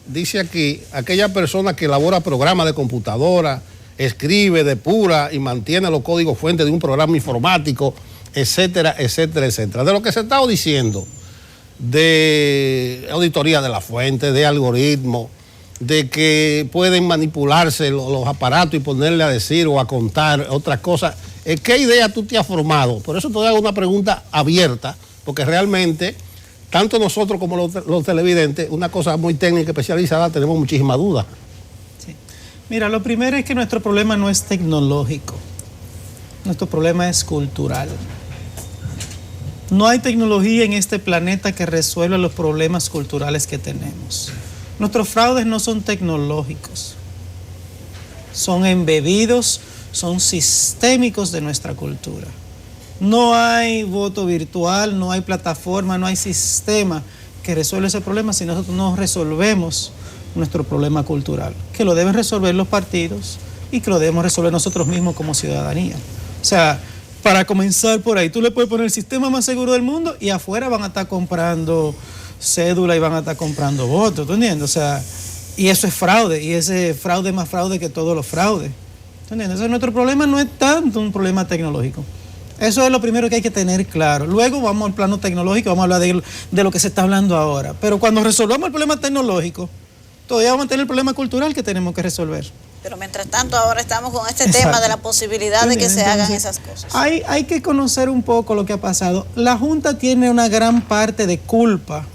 Speaker 3: Dice aquí, aquella persona que elabora programas de computadora, escribe, depura y mantiene los códigos fuentes de un programa informático, etcétera, etcétera, etcétera. De lo que se está diciendo, de auditoría de la fuente, de algoritmos, de que pueden manipularse los aparatos y ponerle a decir o a contar otras cosas. ¿Qué idea tú te has formado? Por eso te hago una pregunta abierta, porque realmente, tanto nosotros como los televidentes, una cosa muy técnica, especializada, tenemos muchísimas dudas.
Speaker 5: Sí. Mira, lo primero es que nuestro problema no es tecnológico, nuestro problema es cultural. No hay tecnología en este planeta que resuelva los problemas culturales que tenemos. Nuestros fraudes no son tecnológicos, son embebidos, son sistémicos de nuestra cultura. No hay voto virtual, no hay plataforma, no hay sistema que resuelva ese problema si nosotros no resolvemos nuestro problema cultural, que lo deben resolver los partidos y que lo debemos resolver nosotros mismos como ciudadanía. O sea, para comenzar por ahí, tú le puedes poner el sistema más seguro del mundo y afuera van a estar comprando cédula y van a estar comprando votos, ¿tú entiendes? O sea, y eso es fraude, y ese fraude es más fraude que todos los fraudes, ¿tú entiendes? Entonces nuestro problema no es tanto un problema tecnológico. Eso es lo primero que hay que tener claro. Luego vamos al plano tecnológico, vamos a hablar de lo que se está hablando ahora. Pero cuando resolvamos el problema tecnológico, todavía vamos a tener el problema cultural que tenemos que resolver.
Speaker 2: Pero mientras tanto ahora estamos con este tema de la posibilidad de que se hagan esas cosas.
Speaker 5: Hay que conocer un poco lo que ha pasado. La Junta tiene una gran parte de culpa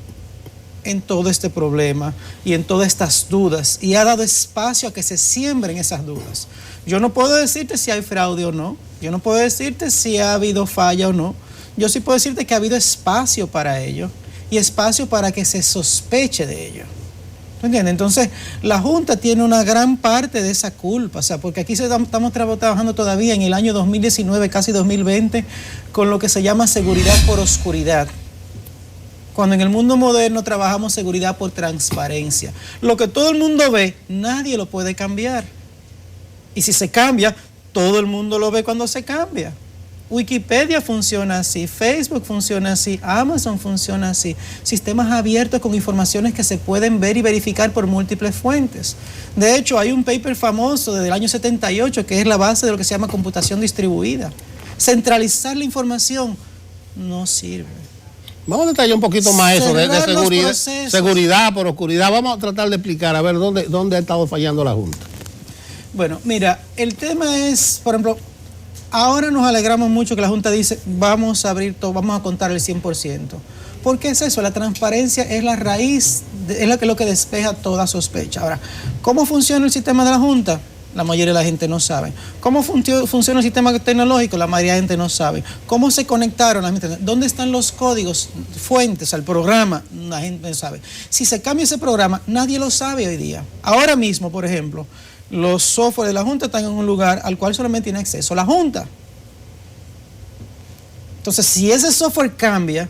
Speaker 5: en todo este problema y en todas estas dudas, y ha dado espacio a que se siembren esas dudas. Yo no puedo decirte si hay fraude o no, yo no puedo decirte si ha habido falla o no, yo sí puedo decirte que ha habido espacio para ello y espacio para que se sospeche de ello. ¿Entiendes? Entonces, la Junta tiene una gran parte de esa culpa, o sea, porque aquí estamos trabajando todavía en el año 2019, casi 2020, con lo que se llama seguridad por oscuridad. Cuando en el mundo moderno trabajamos seguridad por transparencia. Lo que todo el mundo ve, nadie lo puede cambiar. Y si se cambia, todo el mundo lo ve cuando se cambia. Wikipedia funciona así, Facebook funciona así, Amazon funciona así. Sistemas abiertos con informaciones que se pueden ver y verificar por múltiples fuentes. De hecho, hay un paper famoso desde el año 78 que es la base de lo que se llama computación distribuida. Centralizar la información no sirve.
Speaker 3: Vamos a detallar un poquito más eso de seguridad, seguridad por oscuridad. Vamos a tratar de explicar, a ver, dónde ha estado fallando la Junta.
Speaker 5: Bueno, mira, el tema es, por ejemplo, ahora nos alegramos mucho que la Junta dice, vamos a abrir todo, vamos a contar el 100%. ¿Por qué es eso? La transparencia es la raíz, es lo que despeja toda sospecha. Ahora, ¿cómo funciona el sistema de la Junta? La mayoría de la gente no sabe. ¿Cómo funciona el sistema tecnológico? La mayoría de la gente no sabe. ¿Cómo se conectaron las gente? ¿Dónde están los códigos fuentes al programa? La gente no sabe. Si se cambia ese programa, nadie lo sabe hoy día. Ahora mismo, por ejemplo, los software de la Junta están en un lugar al cual solamente tiene acceso la Junta. Entonces, si ese software cambia,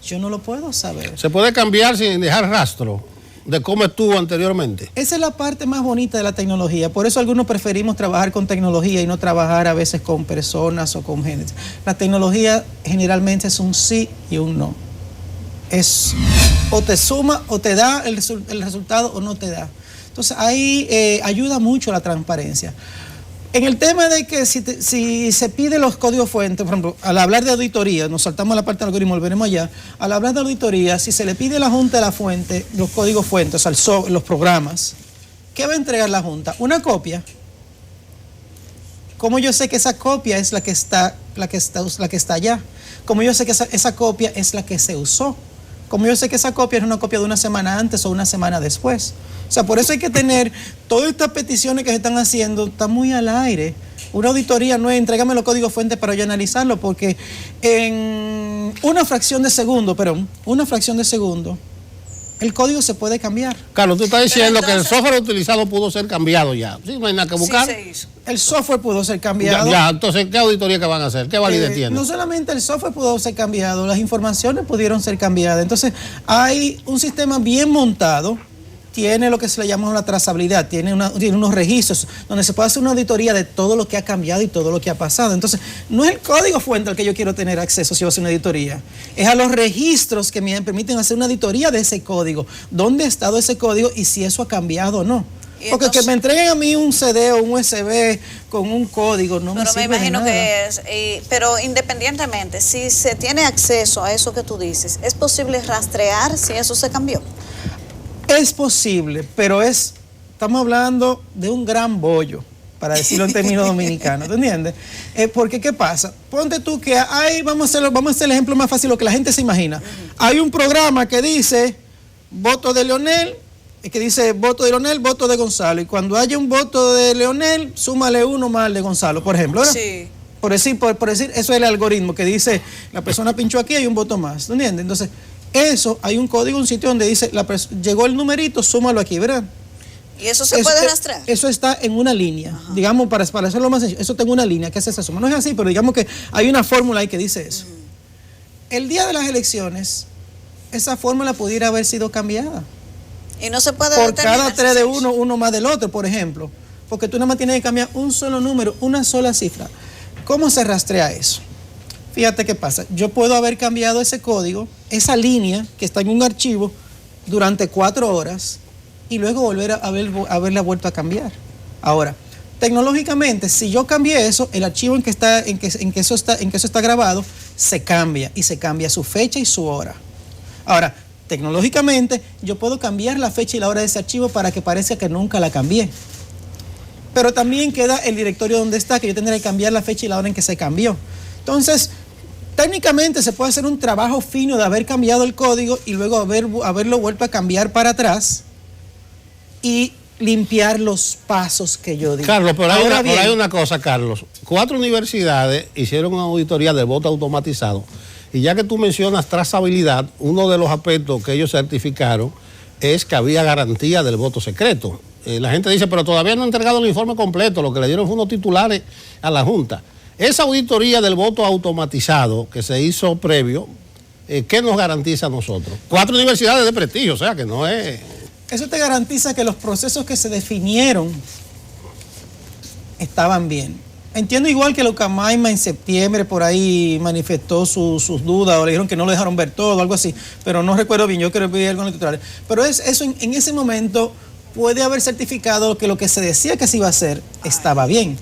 Speaker 5: yo no lo puedo saber.
Speaker 3: ¿Se puede cambiar sin dejar rastro de cómo estuvo anteriormente?
Speaker 5: Esa es la parte más bonita de la tecnología. Por eso algunos preferimos trabajar con tecnología y no trabajar a veces con personas o con genes. La tecnología generalmente es un sí y un no. Es o te suma o te da el resultado o no te da. Entonces ahí ayuda mucho la transparencia. En el tema de que si se pide los códigos fuentes, por ejemplo, al hablar de auditoría, nos saltamos a la parte del algoritmo, volveremos allá, al hablar de auditoría, si se le pide a la Junta de la fuente, los códigos fuentes, o sea, los programas, ¿qué va a entregar la Junta? Una copia. ¿Cómo yo sé que esa copia es la que está allá? ¿Cómo yo sé que esa copia es la que se usó? ¿Cómo yo sé que esa copia es una copia de una semana antes o una semana después? O sea, por eso hay que tener todas estas peticiones que se están haciendo, está muy al aire. Una auditoría no es entrégame los códigos fuentes para yo analizarlo, porque en una fracción de segundo, el código se puede cambiar.
Speaker 3: Carlos, tú estás diciendo que el software utilizado pudo ser cambiado ya. ¿Sí? No hay nada que buscar.
Speaker 2: Sí, se hizo.
Speaker 5: El software pudo ser cambiado.
Speaker 3: Ya, entonces, ¿qué auditoría que van a hacer? ¿Qué validez tiene?
Speaker 5: No solamente el software pudo ser cambiado, las informaciones pudieron ser cambiadas. Entonces, hay un sistema bien montado, tiene lo que se le llama una trazabilidad, tiene unos registros donde se puede hacer una auditoría de todo lo que ha cambiado y todo lo que ha pasado. Entonces, no es el código fuente al que yo quiero tener acceso si voy a hacer una auditoría, es a los registros que me permiten hacer una auditoría de ese código, dónde ha estado ese código y si eso ha cambiado o no. Porque entonces, que me entreguen a mí un CD o un USB con un código no me sirve de nada. Pero me imagino
Speaker 2: que es, pero independientemente, si se tiene acceso a eso que tú dices, ¿es posible rastrear si eso se cambió?
Speaker 5: Es posible, pero estamos hablando de un gran bollo, para decirlo en términos dominicanos, ¿te entiendes? Porque, ¿qué pasa? Ponte tú que vamos a hacer el ejemplo más fácil, lo que la gente se imagina. Hay un programa que dice voto de Leonel, voto de Gonzalo, y cuando haya un voto de Leonel, súmale uno más al de Gonzalo, por ejemplo, ¿verdad? Sí. Por decir, eso es el algoritmo que dice, la persona pinchó aquí, hay un voto más, ¿te entiendes? Entonces, eso, hay un código, un sitio donde dice, llegó el numerito, súmalo aquí, ¿verdad?
Speaker 2: ¿Y eso se puede rastrear?
Speaker 5: Eso está en una línea. Ajá. Digamos, para hacerlo más sencillo, eso está en una línea, que es esa suma. No es así, pero digamos que hay una fórmula ahí que dice eso. El día de las elecciones, esa fórmula pudiera haber sido cambiada.
Speaker 2: Y no se puede
Speaker 5: por cada 3 de uno más del otro, por ejemplo. Porque tú nada más tienes que cambiar un solo número, una sola cifra. ¿Cómo se rastrea eso? Fíjate qué pasa. Yo puedo haber cambiado ese código, esa línea que está en un archivo, durante 4 horas y luego volver a haberla vuelto a cambiar. Ahora, tecnológicamente, si yo cambié eso, el archivo en que eso está grabado se cambia, y se cambia su fecha y su hora. Ahora, tecnológicamente, yo puedo cambiar la fecha y la hora de ese archivo para que parezca que nunca la cambié. Pero también queda el directorio donde está, que yo tendré que cambiar la fecha y la hora en que se cambió. Entonces, técnicamente se puede hacer un trabajo fino de haber cambiado el código y luego haberlo vuelto a cambiar para atrás y limpiar los pasos que yo di.
Speaker 3: Carlos, pero hay una cosa, Carlos. 4 universidades hicieron una auditoría del voto automatizado. Y ya que tú mencionas trazabilidad, uno de los aspectos que ellos certificaron es que había garantía del voto secreto. La gente dice, pero todavía no han entregado el informe completo, lo que le dieron fue unos titulares a la Junta. Esa auditoría del voto automatizado que se hizo previo, ¿qué nos garantiza a nosotros? 4 universidades de prestigio, o sea que no es...
Speaker 5: Eso te garantiza que los procesos que se definieron estaban bien. Entiendo igual que Lucamaima en septiembre por ahí manifestó sus dudas o le dijeron que no lo dejaron ver todo, algo así, pero no recuerdo bien, yo creo que vi algo en los titulares. Pero eso en ese momento puede haber certificado que lo que se decía que se iba a hacer estaba bien,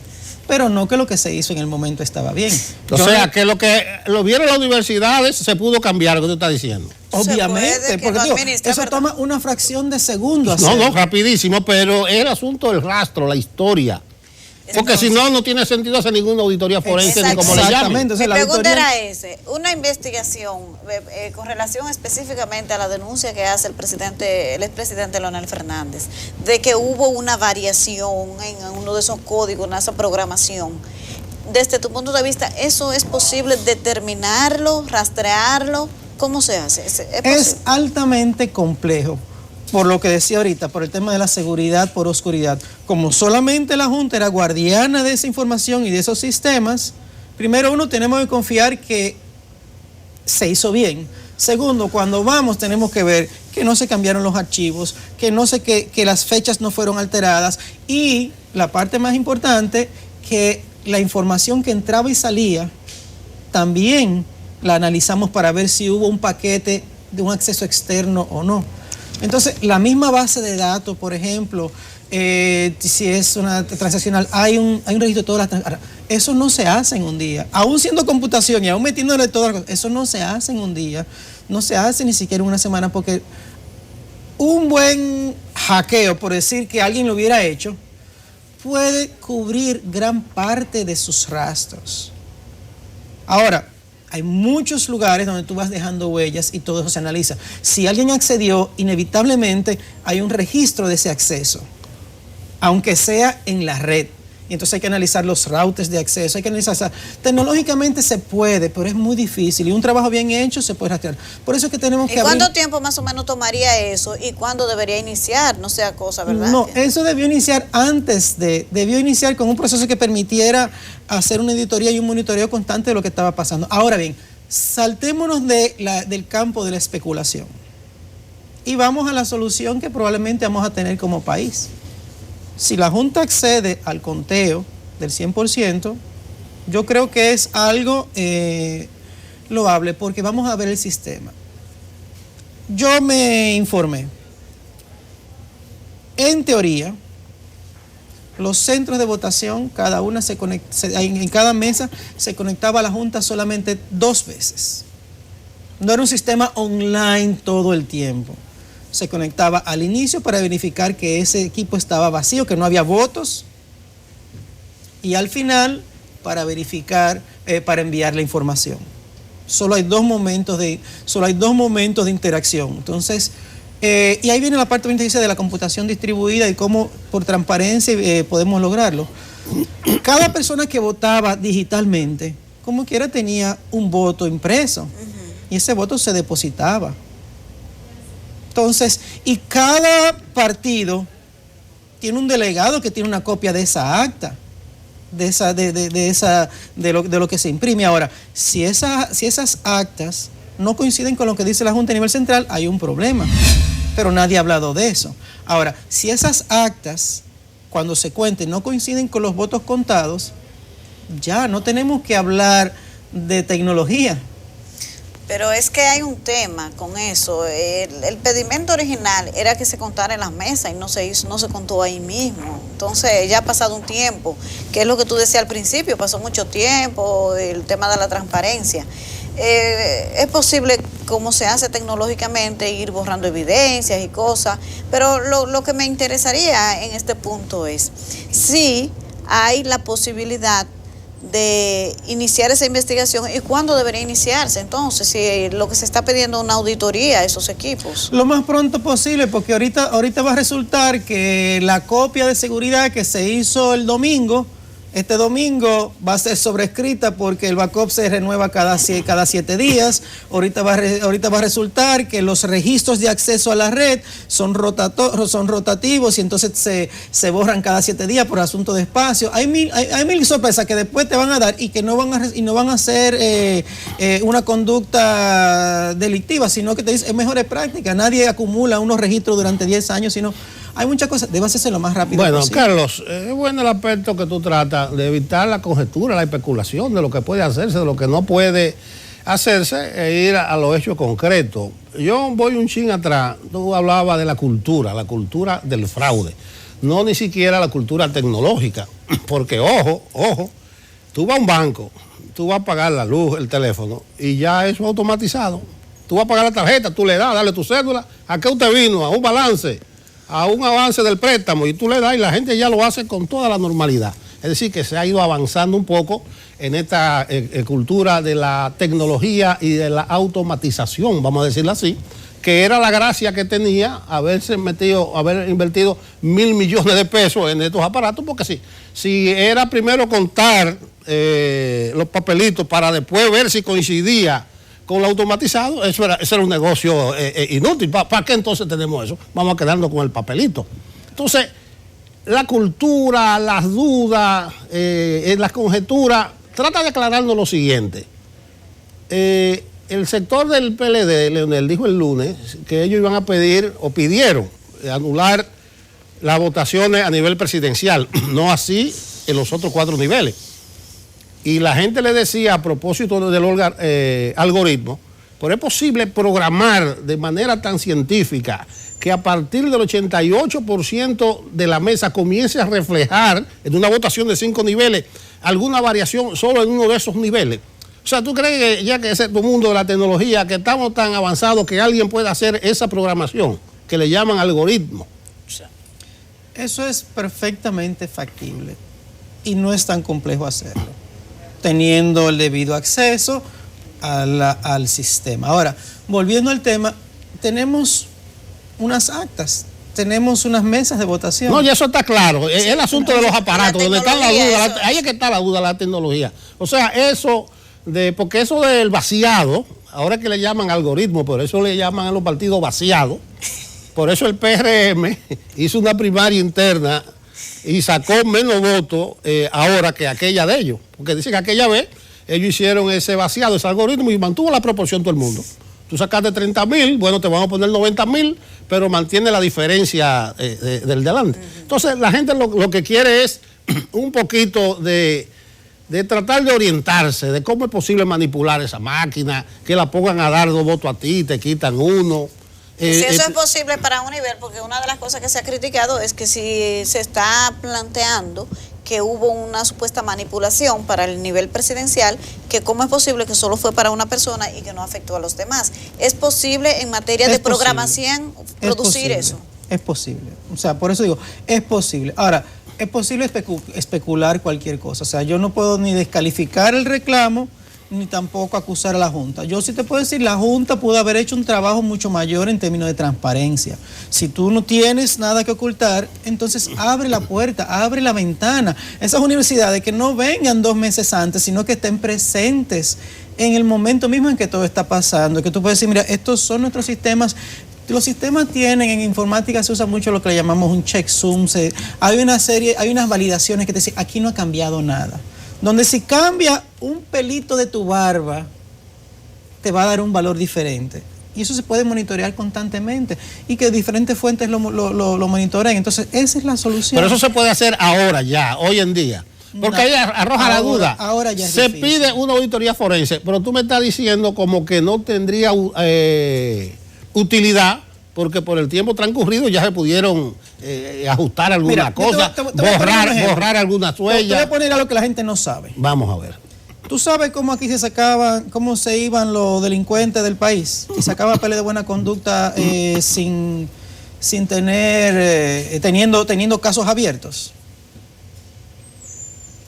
Speaker 5: pero no que lo que se hizo en el momento estaba bien.
Speaker 3: O sea, que lo que lo vieron las universidades se pudo cambiar, lo que tú estás diciendo.
Speaker 5: Obviamente, porque eso toma una fracción de segundo.
Speaker 3: No, rapidísimo, pero es el asunto del rastro, la historia. Porque si no, no tiene sentido hacer ninguna auditoría forense ni como le llamen.
Speaker 5: Exactamente. O sea,
Speaker 2: Mi
Speaker 5: la
Speaker 2: pregunta
Speaker 5: auditoría-
Speaker 2: era ese, una investigación con relación específicamente a la denuncia que hace el expresidente Leonel Fernández, de que hubo una variación en uno de esos códigos, en esa programación. Desde tu punto de vista, ¿eso es posible determinarlo, rastrearlo? ¿Cómo se hace? ¿Es posible?
Speaker 5: Es altamente complejo, por lo que decía ahorita, por el tema de la seguridad por oscuridad. Como solamente la Junta era guardiana de esa información y de esos sistemas, primero uno tenemos que confiar que se hizo bien. Segundo, cuando vamos tenemos que ver que no se cambiaron los archivos, que las fechas no fueron alteradas y la parte más importante, que la información que entraba y salía también la analizamos para ver si hubo un paquete de un acceso externo o no. Entonces, la misma base de datos, por ejemplo, si es una transaccional, hay un registro de todas las transacciones. Eso no se hace en un día. Aún siendo computación y aún metiéndole todas las cosas, eso no se hace en un día. No se hace ni siquiera en una semana, porque un buen hackeo, por decir que alguien lo hubiera hecho, puede cubrir gran parte de sus rastros. Ahora, hay muchos lugares donde tú vas dejando huellas y todo eso se analiza. Si alguien accedió, inevitablemente hay un registro de ese acceso, aunque sea en la red. Y entonces hay que analizar los routers de acceso, hay que analizar, o sea, tecnológicamente se puede, pero es muy difícil y un trabajo bien hecho se puede rastrear. Por eso es que tenemos
Speaker 2: ¿Y
Speaker 5: que
Speaker 2: cuánto tiempo más o menos tomaría eso y cuándo debería iniciar? No sea cosa, ¿verdad?
Speaker 5: No, eso debió iniciar debió iniciar con un proceso que permitiera hacer una auditoría y un monitoreo constante de lo que estaba pasando. Ahora bien, saltémonos del campo de la especulación y vamos a la solución que probablemente vamos a tener como país. Si la Junta accede al conteo del 100%, yo creo que es algo loable, porque vamos a ver el sistema. Yo me informé. En teoría, los centros de votación, cada una en cada mesa se conectaba a la Junta solamente 2 veces. No era un sistema online todo el tiempo. Se conectaba al inicio para verificar que ese equipo estaba vacío, que no había votos, y al final para verificar, para enviar la información. Solo hay dos momentos de interacción. Entonces, y ahí viene la parte 26 de la computación distribuida y cómo por transparencia podemos lograrlo. Cada persona que votaba digitalmente, como quiera, tenía un voto impreso, y ese voto se depositaba. Entonces, y cada partido tiene un delegado que tiene una copia de esa acta, de lo que se imprime. Ahora, si esas actas no coinciden con lo que dice la Junta a nivel central, hay un problema, pero nadie ha hablado de eso. Ahora, si esas actas, cuando se cuenten, no coinciden con los votos contados, ya no tenemos que hablar de tecnología.
Speaker 2: Pero es que hay un tema con eso. El pedimento original era que se contara en las mesas y no se contó ahí mismo. Entonces ya ha pasado un tiempo, que es lo que tú decías al principio, pasó mucho tiempo, el tema de la transparencia. Es posible, como se hace tecnológicamente, ir borrando evidencias y cosas, pero lo que me interesaría en este punto es si hay la posibilidad de iniciar esa investigación y cuándo debería iniciarse. Entonces, si lo que se está pidiendo es una auditoría a esos equipos.
Speaker 5: Lo más pronto posible, porque ahorita va a resultar que la copia de seguridad que se hizo el domingo, este domingo va a ser sobrescrita porque el backup se renueva cada 7 días. Ahorita va a resultar que los registros de acceso a la red son rotativos y entonces se borran cada 7 días por asunto de espacio. Hay mil sorpresas que después te van a dar y que no van a ser una conducta delictiva, sino que te dicen es mejor práctica. Nadie acumula unos registros durante 10 años, sino hay muchas cosas, debe hacerse lo más rápido posible.
Speaker 3: Bueno, Carlos, es bueno el aspecto que tú tratas de evitar la conjetura, la especulación de lo que puede hacerse, de lo que no puede hacerse e ir a los hechos concretos. Yo voy un chin atrás, tú hablabas de la cultura del fraude, no ni siquiera la cultura tecnológica, porque ojo, tú vas a un banco, tú vas a pagar la luz, el teléfono, y ya eso es automatizado. Tú vas a pagar la tarjeta, tú le das, dale tu cédula, ¿a qué usted vino? A un balance, a un avance del préstamo, y tú le das y la gente ya lo hace con toda la normalidad. Es decir, que se ha ido avanzando un poco en esta cultura de la tecnología y de la automatización, vamos a decirlo así, que era la gracia que tenía haber invertido 1.000 millones de pesos en estos aparatos, porque si era primero contar los papelitos para después ver si coincidía con lo automatizado, eso era un negocio inútil. ¿Para qué entonces tenemos eso? Vamos a quedarnos con el papelito. Entonces, la cultura, las dudas, las conjeturas, trata de aclararnos lo siguiente. El sector del PLD, Leonel, dijo el lunes que ellos iban a pedir, o pidieron, anular las votaciones a nivel presidencial, no así en los otros 4 niveles. Y la gente le decía, a propósito del algoritmo, pero es posible programar de manera tan científica que a partir del 88% de la mesa comience a reflejar en una votación de 5 niveles alguna variación solo en uno de esos niveles. O sea, ¿tú crees que ya que ese es tu mundo de la tecnología, que estamos tan avanzados que alguien pueda hacer esa programación que le llaman algoritmo?
Speaker 5: Eso es perfectamente factible y no es tan complejo hacerlo, teniendo el debido acceso al sistema. Ahora, volviendo al tema, tenemos unas actas, tenemos unas mesas de votación.
Speaker 3: No, y eso está claro. Sí, el asunto de los aparatos, donde está la duda, ahí es que está la duda, la tecnología. O sea, porque eso del vaciado, ahora que le llaman algoritmo, por eso le llaman a los partidos vaciados. Por eso el PRM hizo una primaria interna y sacó menos votos ahora que aquella de ellos. Porque dice que aquella vez ellos hicieron ese vaciado, ese algoritmo, y mantuvo la proporción todo el mundo. Tú sacaste 30.000, bueno, te vamos a poner 90.000, pero mantiene la diferencia del delante. Entonces, la gente lo que quiere es un poquito de tratar de orientarse, de cómo es posible manipular esa máquina, que la pongan a dar 2 votos a ti, te quitan 1.
Speaker 2: Si eso es posible para un nivel, porque una de las cosas que se ha criticado es que si se está planteando que hubo una supuesta manipulación para el nivel presidencial, que cómo es posible que solo fue para una persona y que no afectó a los demás. ¿Es posible en materia de programación producir eso?
Speaker 5: Es posible. O sea, por eso digo, es posible. Ahora, es posible especular cualquier cosa. O sea, yo no puedo ni descalificar el reclamo, ni tampoco acusar a la Junta. Yo sí te puedo decir, la Junta pudo haber hecho un trabajo mucho mayor en términos de transparencia. Si tú no tienes nada que ocultar, entonces abre la puerta, abre la ventana. Esas universidades que no vengan 2 meses antes, sino que estén presentes en el momento mismo en que todo está pasando. Que tú puedes decir, mira, estos son nuestros sistemas. Los sistemas tienen, en informática se usa mucho lo que le llamamos un checksum. Hay unas validaciones que te dicen, aquí no ha cambiado nada. Donde si cambia un pelito de tu barba, te va a dar un valor diferente. Y eso se puede monitorear constantemente y que diferentes fuentes lo monitoreen. Entonces, esa es la solución.
Speaker 3: Pero eso se puede hacer ahora ya, hoy en día. Porque ahí arroja la duda.
Speaker 5: Ahora ya es
Speaker 3: se
Speaker 5: difícil.
Speaker 3: pide una auditoría forense, pero tú me estás diciendo como que no tendría utilidad, porque por el tiempo transcurrido ya se pudieron ajustar alguna cosa, borrar algunas huellas.
Speaker 5: Te voy a poner a lo que la gente no sabe.
Speaker 3: Vamos a ver.
Speaker 5: ¿Tú sabes cómo aquí se sacaban, cómo se iban los delincuentes del país? Se sacaba papeles de buena conducta sin tener, teniendo casos abiertos.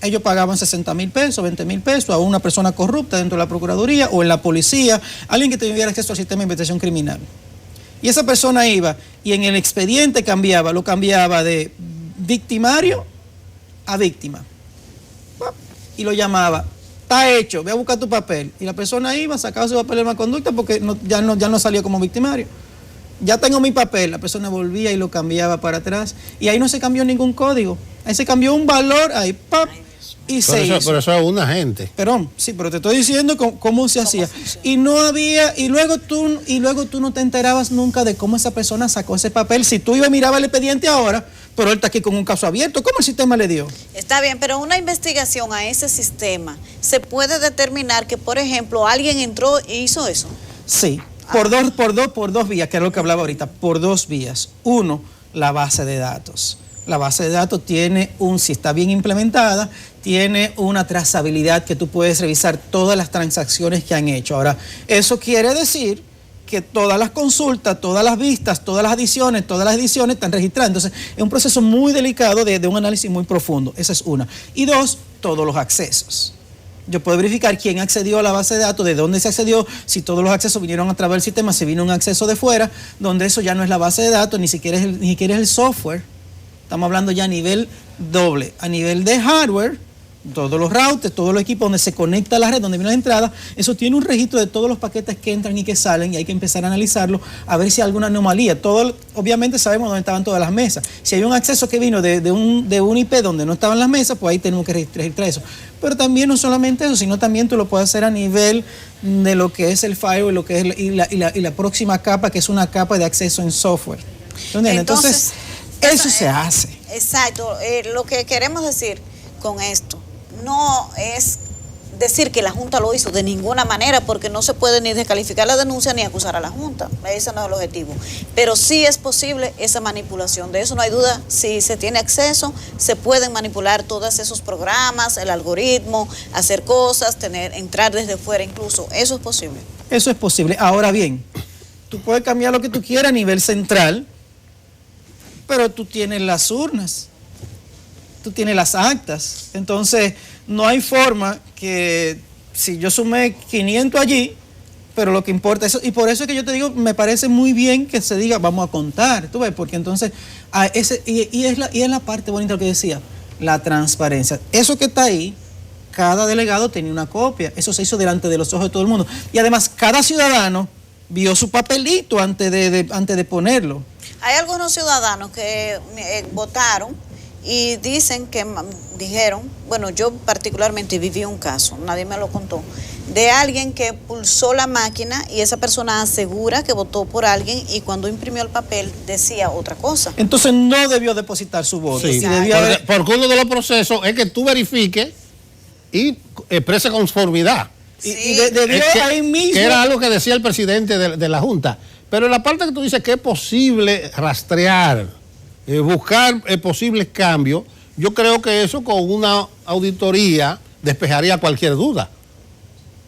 Speaker 5: Ellos pagaban 60.000 pesos, 20.000 pesos a una persona corrupta dentro de la Procuraduría o en la policía, alguien que tuviera acceso al sistema de investigación criminal. Y esa persona iba y en el expediente lo cambiaba de victimario a víctima. Y lo llamaba, está hecho, ve a buscar tu papel. Y la persona iba, sacaba su papel de buena conducta porque ya no salió como victimario. Ya tengo mi papel, la persona volvía y lo cambiaba para atrás. Y ahí no se cambió ningún código. Ahí se cambió un valor, ahí, ¡pap! Y
Speaker 3: pero eso es una gente.
Speaker 5: Perdón, sí, pero te estoy diciendo cómo se hacía. Y no había, y luego tú no te enterabas nunca de cómo esa persona sacó ese papel. Si tú ibas a mirar el expediente ahora, pero él está aquí con un caso abierto, ¿cómo el sistema le dio?
Speaker 2: Está bien, pero una investigación a ese sistema, ¿se puede determinar que, por ejemplo, alguien entró e hizo eso?
Speaker 5: Sí, por dos vías, que es lo que hablaba ahorita, por 2 vías. Uno, la base de datos. La base de datos tiene si está bien implementada, tiene una trazabilidad que tú puedes revisar todas las transacciones que han hecho. Ahora, eso quiere decir que todas las consultas, todas las vistas, todas las adiciones, todas las ediciones están registradas. Entonces, es un proceso muy delicado de un análisis muy profundo. Esa es una. Y dos, todos los accesos. Yo puedo verificar quién accedió a la base de datos, de dónde se accedió, si todos los accesos vinieron a través del sistema, si vino un acceso de fuera, donde eso ya no es la base de datos, ni siquiera es el software. Estamos hablando ya a nivel doble, a nivel de hardware, todos los routers, todos los equipos donde se conecta a la red, donde viene la entrada, eso tiene un registro de todos los paquetes que entran y que salen y hay que empezar a analizarlo, a ver si hay alguna anomalía. Obviamente sabemos dónde estaban todas las mesas. Si hay un acceso que vino de un IP donde no estaban las mesas, pues ahí tenemos que registrar eso. Pero también no solamente eso, sino también tú lo puedes hacer a nivel de lo que es el firewall, lo que es y la próxima capa, que es una capa de acceso en software. Entonces eso se hace.
Speaker 2: Exacto. Lo que queremos decir con esto no es decir que la Junta lo hizo de ninguna manera, porque no se puede ni descalificar la denuncia ni acusar a la Junta. Ese no es el objetivo. Pero sí es posible esa manipulación. De eso no hay duda. Si se tiene acceso, se pueden manipular todos esos programas, el algoritmo, hacer cosas, entrar desde fuera incluso. Eso es posible.
Speaker 5: Eso es posible. Ahora bien, tú puedes cambiar lo que tú quieras a nivel central, pero tú tienes las urnas, tú tienes las actas. Entonces, no hay forma que si yo sumé 500 allí, pero lo que importa es eso. Y por eso es que yo te digo, me parece muy bien que se diga, vamos a contar, tú ves, porque entonces, es la parte bonita lo que decía, la transparencia. Eso que está ahí, cada delegado tenía una copia, eso se hizo delante de los ojos de todo el mundo. Y además, cada ciudadano vio su papelito antes de ponerlo.
Speaker 2: Hay algunos ciudadanos que votaron y dijeron, bueno, yo particularmente viví un caso, nadie me lo contó, de alguien que pulsó la máquina y esa persona asegura que votó por alguien y cuando imprimió el papel decía otra cosa.
Speaker 5: Entonces no debió depositar su voto.
Speaker 3: Sí, porque uno de los procesos es que tú verifiques y exprese conformidad.
Speaker 2: Sí.
Speaker 5: Y debió ahí mismo.
Speaker 3: Que era algo que decía el presidente de la Junta. Pero en la parte que tú dices que es posible rastrear, buscar posibles cambios, yo creo que eso con una auditoría despejaría cualquier duda.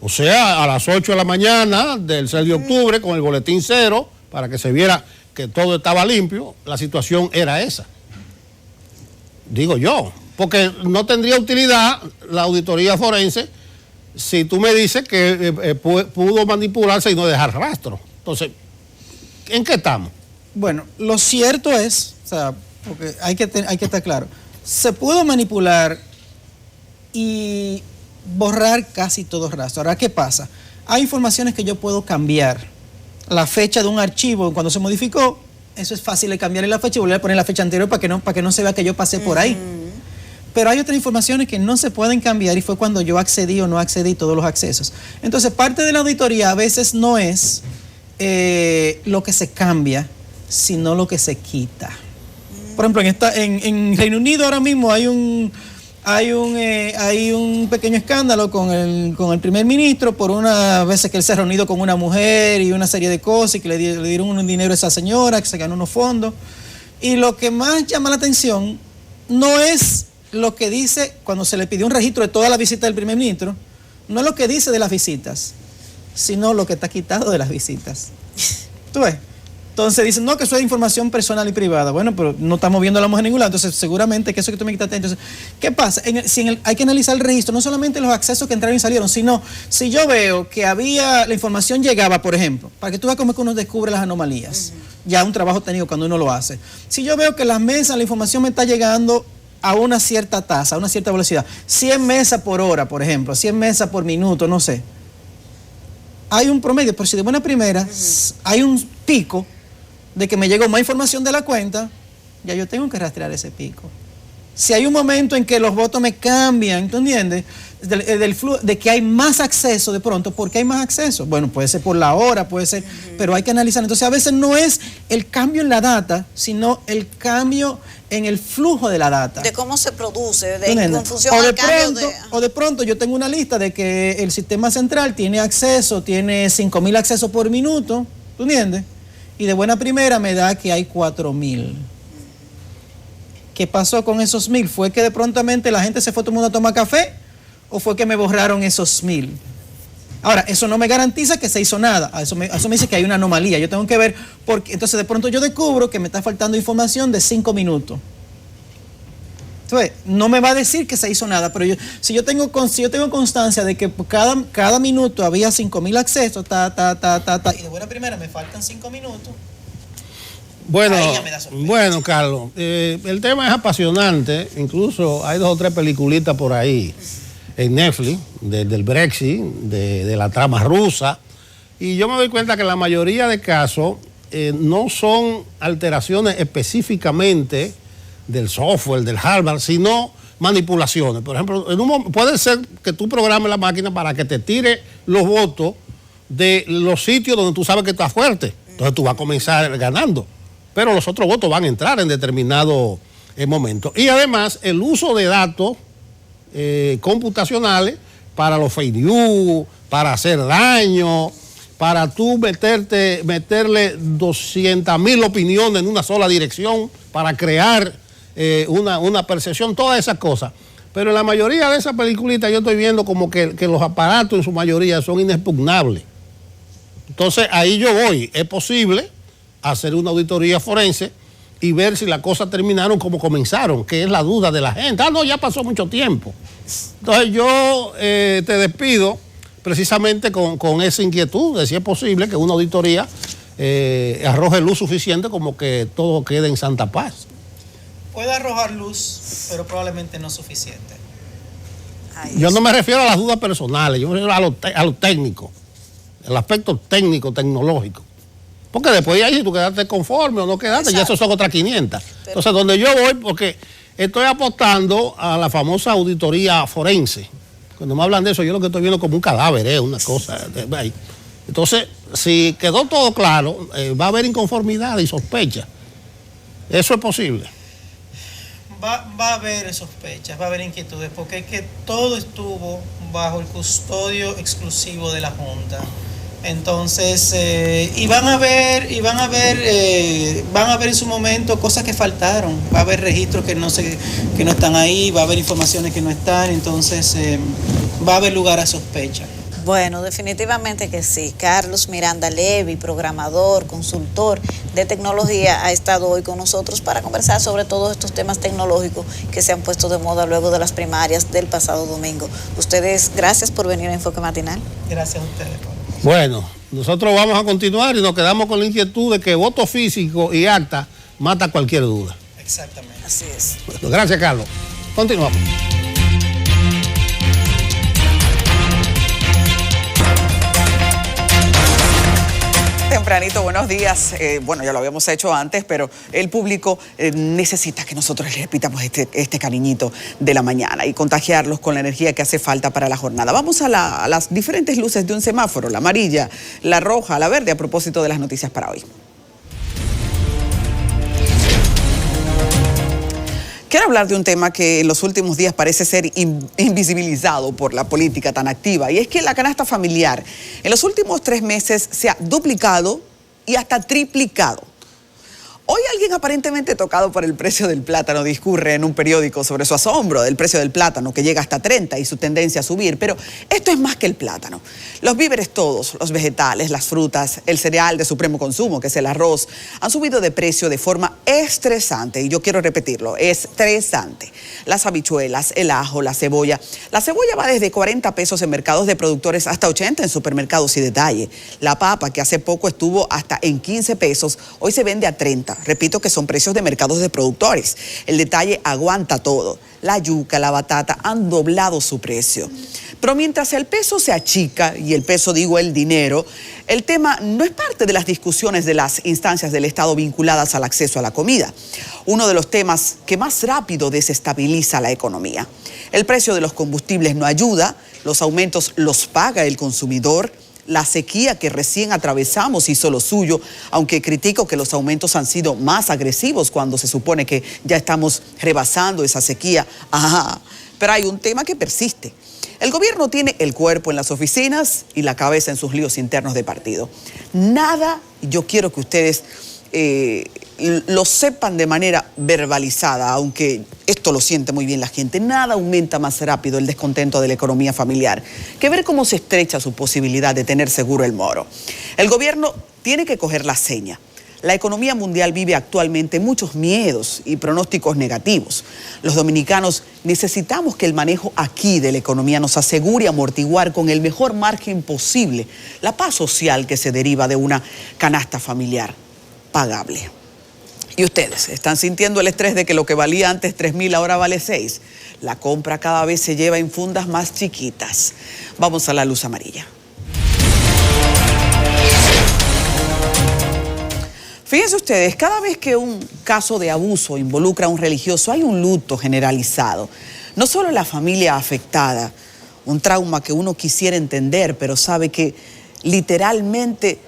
Speaker 3: O sea, a las 8 de la mañana del 6 de octubre, con el boletín cero, para que se viera que todo estaba limpio, la situación era esa. Digo yo, porque no tendría utilidad la auditoría forense si tú me dices que pudo manipularse y no dejar rastro. Entonces, ¿en qué estamos?
Speaker 5: Bueno, lo cierto es, o sea, porque hay que estar claro, se pudo manipular y borrar casi todo rastro. Ahora, ¿qué pasa? Hay informaciones que yo puedo cambiar. La fecha de un archivo, cuando se modificó, eso es fácil de cambiar en la fecha y volver a poner la fecha anterior para que no se vea que yo pasé por ahí. Pero hay otras informaciones que no se pueden cambiar y fue cuando yo accedí o no accedí todos los accesos. Entonces, parte de la auditoría a veces no es lo que se cambia, sino lo que se quita. Por ejemplo, en Reino Unido ahora mismo hay un pequeño escándalo con el primer ministro por unas veces que él se ha reunido con una mujer y una serie de cosas y que le dieron un dinero a esa señora, que se ganó unos fondos. Y lo que más llama la atención no es lo que dice cuando se le pidió un registro de toda la visita del primer ministro, no es lo que dice de las visitas, sino lo que está quitado de las visitas. ¿Tú ves? Entonces dicen, no, que eso es información personal y privada. Bueno, pero no estamos viendo a la mujer en ningún lado, entonces seguramente que eso que tú me quitaste. Entonces, ¿qué pasa? Hay que analizar el registro, no solamente los accesos que entraron y salieron, sino si yo veo que la información llegaba, por ejemplo, para que tú veas cómo es que uno descubre las anomalías. Ya un trabajo técnico cuando uno lo hace. Si yo veo que las mesas, la información me está llegando a una cierta tasa, a una cierta velocidad, 100 mesas por hora, por ejemplo, 100 mesas por minuto, no sé. Hay un promedio, pero si de buena primera hay un pico de que me llegó más información de la cuenta, ya yo tengo que rastrear ese pico. Si hay un momento en que los votos me cambian, ¿tú entiendes? Del flujo, de que hay más acceso de pronto, ¿por qué hay más acceso? Bueno, puede ser por la hora, puede ser, pero hay que analizar. Entonces, a veces no es el cambio en la data, sino el cambio en el flujo de la data.
Speaker 2: De cómo se produce, en función al cambio
Speaker 5: o de pronto yo tengo una lista de que el sistema central tiene 5.000 accesos por minuto, ¿tú entiendes? Y de buena primera me da que hay 4.000. ¿Qué pasó con esos 1.000? ¿Fue que de prontamente la gente se fue todo el mundo a tomar café? ¿O fue que me borraron esos 1.000? Ahora, eso no me garantiza que se hizo nada. Eso me dice que hay una anomalía. Yo tengo que ver, porque entonces de pronto yo descubro que me está faltando información de 5 minutos. Entonces, no me va a decir que se hizo nada, pero si yo tengo constancia de que cada minuto había 5.000 accesos, y de buena primera me faltan 5 minutos.
Speaker 3: Bueno,
Speaker 5: ahí ya me da sorpresa.
Speaker 3: bueno, Carlos, el tema es apasionante. Incluso hay 2 o 3 peliculitas por ahí en Netflix del Brexit, de la trama rusa. Y yo me doy cuenta que la mayoría de casos no son alteraciones específicamente del software, del hardware, sino manipulaciones. Por ejemplo, puede ser que tú programes la máquina para que te tire los votos de los sitios donde tú sabes que estás fuerte. Entonces tú vas a comenzar ganando. Pero los otros votos van a entrar en determinado momento. Y además, el uso de datos computacionales para los fake news, para hacer daño, para tú meterle 200.000 opiniones en una sola dirección para crear una percepción, todas esas cosas. Pero en la mayoría de esas peliculitas yo estoy viendo como que los aparatos en su mayoría son inexpugnables. Entonces ahí yo voy, es posible hacer una auditoría forense y ver si las cosas terminaron como comenzaron, que es la duda de la gente. No, ya pasó mucho tiempo. Entonces yo te despido precisamente con esa inquietud de si es posible que una auditoría arroje luz suficiente como que todo quede en santa paz.
Speaker 5: Puede arrojar luz, pero probablemente no suficiente.
Speaker 3: Yo no me refiero a las dudas personales, yo me refiero a lo técnico, el aspecto técnico, tecnológico. Porque después de ahí, si tú quedaste conforme o no quedaste, ya eso son otras 500. Entonces, donde yo voy, porque estoy apostando a la famosa auditoría forense. Cuando me hablan de eso, yo lo que estoy viendo como un cadáver, una cosa. Entonces, si quedó todo claro, va a haber inconformidad y sospecha. Eso es posible.
Speaker 5: Va a haber sospechas, va a haber inquietudes, porque es que todo estuvo bajo el custodio exclusivo de la Junta. Entonces, van a ver en su momento cosas que faltaron, va a haber registros que no están ahí, va a haber informaciones que no están, entonces va a haber lugar a sospecha.
Speaker 2: Bueno, definitivamente que sí. Carlos Miranda Levy, programador, consultor de tecnología, ha estado hoy con nosotros para conversar sobre todos estos temas tecnológicos que se han puesto de moda luego de las primarias del pasado domingo. Ustedes, gracias por venir a Enfoque Matinal.
Speaker 5: Gracias a ustedes.
Speaker 3: Bueno, nosotros vamos a continuar y nos quedamos con la inquietud de que voto físico y acta mata cualquier duda.
Speaker 5: Exactamente.
Speaker 2: Así es.
Speaker 3: Bueno, gracias, Carlos. Continuamos.
Speaker 1: Tempranito, buenos días. Bueno, ya lo habíamos hecho antes, pero el público necesita que nosotros les repitamos este cariñito de la mañana y contagiarlos con la energía que hace falta para la jornada. Vamos a las diferentes luces de un semáforo, la amarilla, la roja, la verde, a propósito de las noticias para hoy. Quiero hablar de un tema que en los últimos días parece ser invisibilizado por la política tan activa, y es que la canasta familiar en los últimos 3 meses se ha duplicado y hasta triplicado. Hoy alguien aparentemente tocado por el precio del plátano discurre en un periódico sobre su asombro del precio del plátano, que llega hasta 30 y su tendencia a subir. Pero esto es más que el plátano. Los víveres todos, los vegetales, las frutas, el cereal de supremo consumo, que es el arroz, han subido de precio de forma estresante. Y yo quiero repetirlo, estresante. Las habichuelas, el ajo, la cebolla. La cebolla va desde 40 pesos en mercados de productores hasta 80 en supermercados y detalle. La papa, que hace poco estuvo hasta en 15 pesos, hoy se vende a 30. Repito que son precios de mercados de productores. El detalle aguanta todo. La yuca, la batata han doblado su precio. Pero mientras el peso se achica, y el peso digo el dinero, el tema no es parte de las discusiones de las instancias del Estado vinculadas al acceso a la comida. Uno de los temas que más rápido desestabiliza la economía. El precio de los combustibles no ayuda, los aumentos los paga el consumidor. La sequía que recién atravesamos hizo lo suyo, aunque critico que los aumentos han sido más agresivos cuando se supone que ya estamos rebasando esa sequía. Ajá. Pero hay un tema que persiste. El gobierno tiene el cuerpo en las oficinas y la cabeza en sus líos internos de partido. Nada, yo quiero que ustedes lo sepan de manera verbalizada, aunque esto lo siente muy bien la gente. Nada aumenta más rápido el descontento de la economía familiar que ver cómo se estrecha su posibilidad de tener seguro el moro. El gobierno tiene que coger la seña. La economía mundial vive actualmente muchos miedos y pronósticos negativos. Los dominicanos necesitamos que el manejo aquí de la economía nos asegure amortiguar con el mejor margen posible la paz social que se deriva de una canasta familiar pagable. Y ustedes están sintiendo el estrés de que lo que valía antes 3.000 ahora vale 6. La compra cada vez se lleva en fundas más chiquitas. Vamos a la luz amarilla. Fíjense ustedes, cada vez que un caso de abuso involucra a un religioso, hay un luto generalizado. No solo la familia afectada, un trauma que uno quisiera entender, pero sabe que literalmente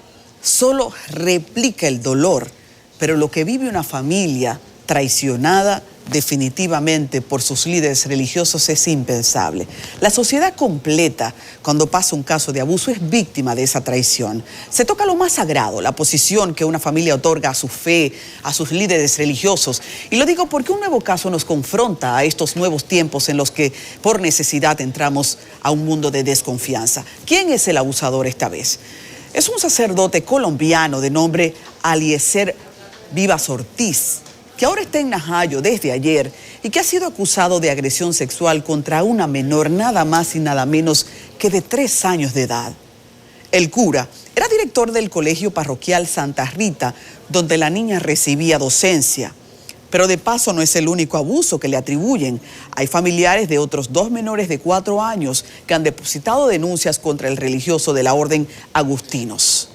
Speaker 1: solo replica el dolor. Pero lo que vive una familia traicionada definitivamente por sus líderes religiosos es impensable. La sociedad completa, cuando pasa un caso de abuso, es víctima de esa traición. Se toca lo más sagrado, la posición que una familia otorga a su fe, a sus líderes religiosos. Y lo digo porque un nuevo caso nos confronta a estos nuevos tiempos en los que por necesidad entramos a un mundo de desconfianza. ¿Quién es el abusador esta vez? Es un sacerdote colombiano de nombre Eliezer Vivas Ortiz, que ahora está en Najayo desde ayer y que ha sido acusado de agresión sexual contra una menor nada más y nada menos que de 3 años de edad. El cura era director del colegio parroquial Santa Rita, donde la niña recibía docencia. Pero de paso no es el único abuso que le atribuyen. Hay familiares de otros 2 menores de 4 años que han depositado denuncias contra el religioso de la orden Agustinos.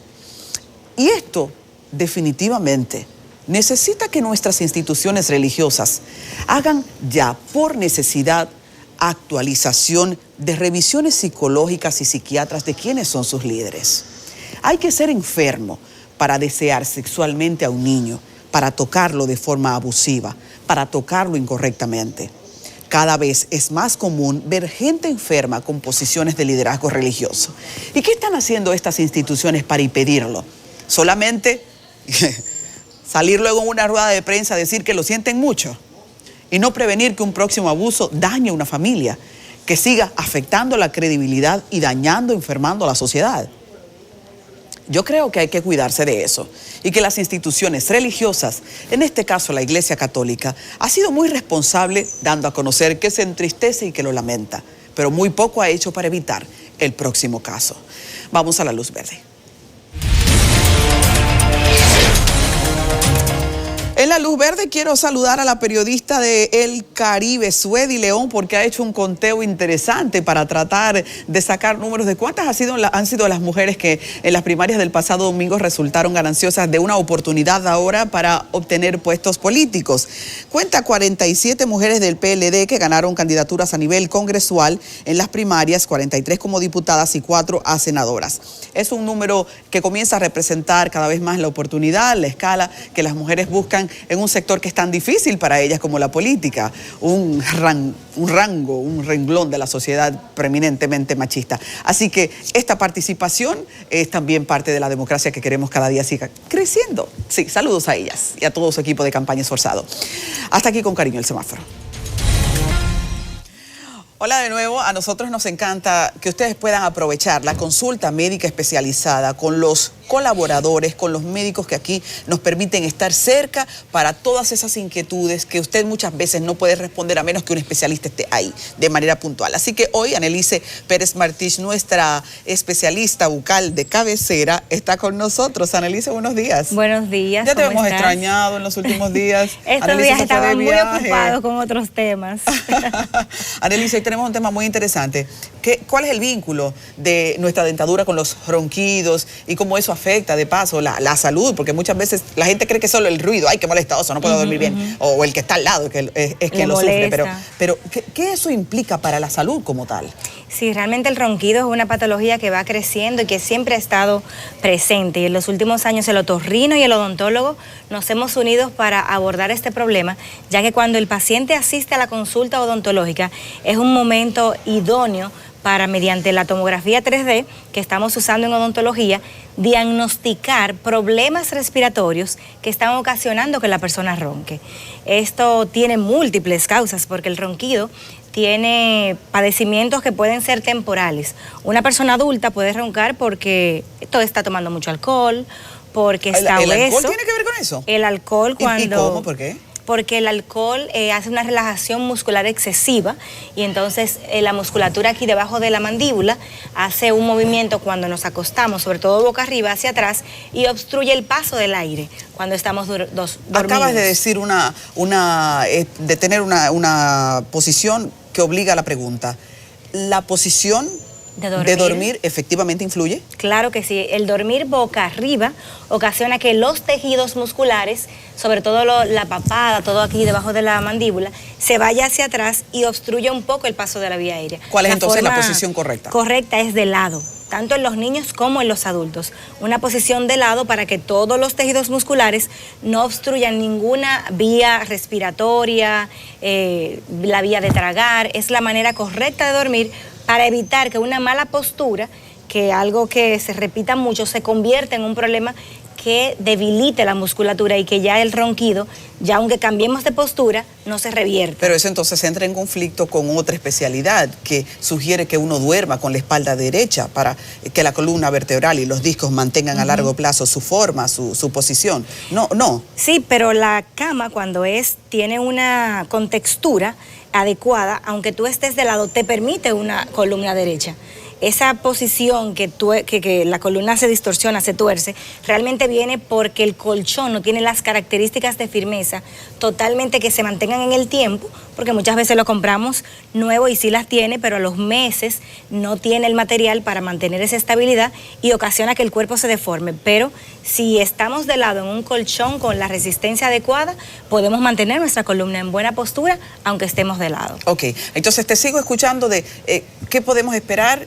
Speaker 1: Y esto definitivamente necesita que nuestras instituciones religiosas hagan ya por necesidad actualización de revisiones psicológicas y psiquiatras de quiénes son sus líderes. Hay que ser enfermo para desear sexualmente a un niño, para tocarlo de forma abusiva, para tocarlo incorrectamente. Cada vez es más común ver gente enferma con posiciones de liderazgo religioso. ¿Y qué están haciendo estas instituciones para impedirlo? Solamente salir luego en una rueda de prensa a decir que lo sienten mucho y no prevenir que un próximo abuso dañe a una familia, que siga afectando la credibilidad y dañando, enfermando a la sociedad. Yo creo que hay que cuidarse de eso y que las instituciones religiosas, en este caso la Iglesia Católica, ha sido muy responsable dando a conocer que se entristece y que lo lamenta, pero muy poco ha hecho para evitar el próximo caso. Vamos a la luz verde. En la luz verde quiero saludar a la periodista de El Caribe, Suedi León, porque ha hecho un conteo interesante para tratar de sacar números de cuántas han sido las mujeres que en las primarias del pasado domingo resultaron gananciosas de una oportunidad ahora para obtener puestos políticos. Cuenta 47 mujeres del PLD que ganaron candidaturas a nivel congresual en las primarias, 43 como diputadas y 4 a senadoras. Es un número que comienza a representar cada vez más la oportunidad, la escala que las mujeres buscan en un sector que es tan difícil para ellas como la política, un renglón de la sociedad preeminentemente machista. Así que esta participación es también parte de la democracia que queremos cada día siga creciendo. Sí, saludos a ellas y a todo su equipo de campaña esforzado. Hasta aquí con cariño el semáforo. Hola de nuevo, a nosotros nos encanta que ustedes puedan aprovechar la consulta médica especializada con los colaboradores, con los médicos que aquí nos permiten estar cerca para todas esas inquietudes que usted muchas veces no puede responder a menos que un especialista esté ahí de manera puntual. Así que hoy Annelice Pérez Martich, nuestra especialista bucal de cabecera, está con nosotros. Annelice, buenos días.
Speaker 6: Buenos días.
Speaker 1: Ya te hemos extrañado en los últimos días.
Speaker 6: Estos días estaban muy ocupados con otros temas.
Speaker 1: Annelice, hoy tenemos un tema muy interesante. ¿Cuál es el vínculo de nuestra dentadura con los ronquidos y cómo eso afecta de paso la salud? Porque muchas veces la gente cree que solo el ruido, ay, qué molestoso, no puedo dormir bien, o el que está al lado que es quien lo sufre, pero ¿qué eso implica para la salud como tal?
Speaker 6: Sí, realmente el ronquido es una patología que va creciendo y que siempre ha estado presente, y en los últimos años el otorrino y el odontólogo nos hemos unido para abordar este problema, ya que cuando el paciente asiste a la consulta odontológica es un momento idóneo para, mediante la tomografía 3D que estamos usando en odontología, diagnosticar problemas respiratorios que están ocasionando que la persona ronque. Esto tiene múltiples causas porque el ronquido tiene padecimientos que pueden ser temporales. Una persona adulta puede roncar porque está tomando mucho alcohol, porque está obeso.
Speaker 1: ¿El alcohol tiene que ver con eso?
Speaker 6: El alcohol cuando...
Speaker 1: ¿Y cómo? ¿Por qué?
Speaker 6: Porque el alcohol hace una relajación muscular excesiva y entonces la musculatura aquí debajo de la mandíbula hace un movimiento cuando nos acostamos, sobre todo boca arriba hacia atrás, y obstruye el paso del aire cuando estamos dormidos.
Speaker 1: Acabas de decir de tener una posición que obliga a la pregunta. ¿La posición de dormir efectivamente influye?
Speaker 6: Claro que sí. El dormir boca arriba ocasiona que los tejidos musculares, sobre todo la papada, todo aquí debajo de la mandíbula, se vaya hacia atrás y obstruya un poco el paso de la vía aérea.
Speaker 1: ¿Cuál es entonces la posición correcta?
Speaker 6: Correcta es de lado, tanto en los niños como en los adultos. Una posición de lado para que todos los tejidos musculares no obstruyan ninguna vía respiratoria, la vía de tragar. Es la manera correcta de dormir para evitar que una mala postura, que algo que se repita mucho, se convierta en un problema que debilite la musculatura y que ya el ronquido, ya aunque cambiemos de postura, no se revierte.
Speaker 1: Pero eso entonces entra en conflicto con otra especialidad que sugiere que uno duerma con la espalda derecha para que la columna vertebral y los discos mantengan a largo plazo su forma, su posición. No.
Speaker 6: Sí, pero la cama cuando tiene una contextura adecuada, aunque tú estés de lado, te permite una columna derecha. Esa posición que la columna se distorsiona, se tuerce, realmente viene porque el colchón no tiene las características de firmeza totalmente que se mantengan en el tiempo, porque muchas veces lo compramos nuevo y sí las tiene, pero a los meses no tiene el material para mantener esa estabilidad y ocasiona que el cuerpo se deforme. Pero si estamos de lado en un colchón con la resistencia adecuada, podemos mantener nuestra columna en buena postura, aunque estemos de lado.
Speaker 1: Ok, entonces te sigo escuchando de qué podemos esperar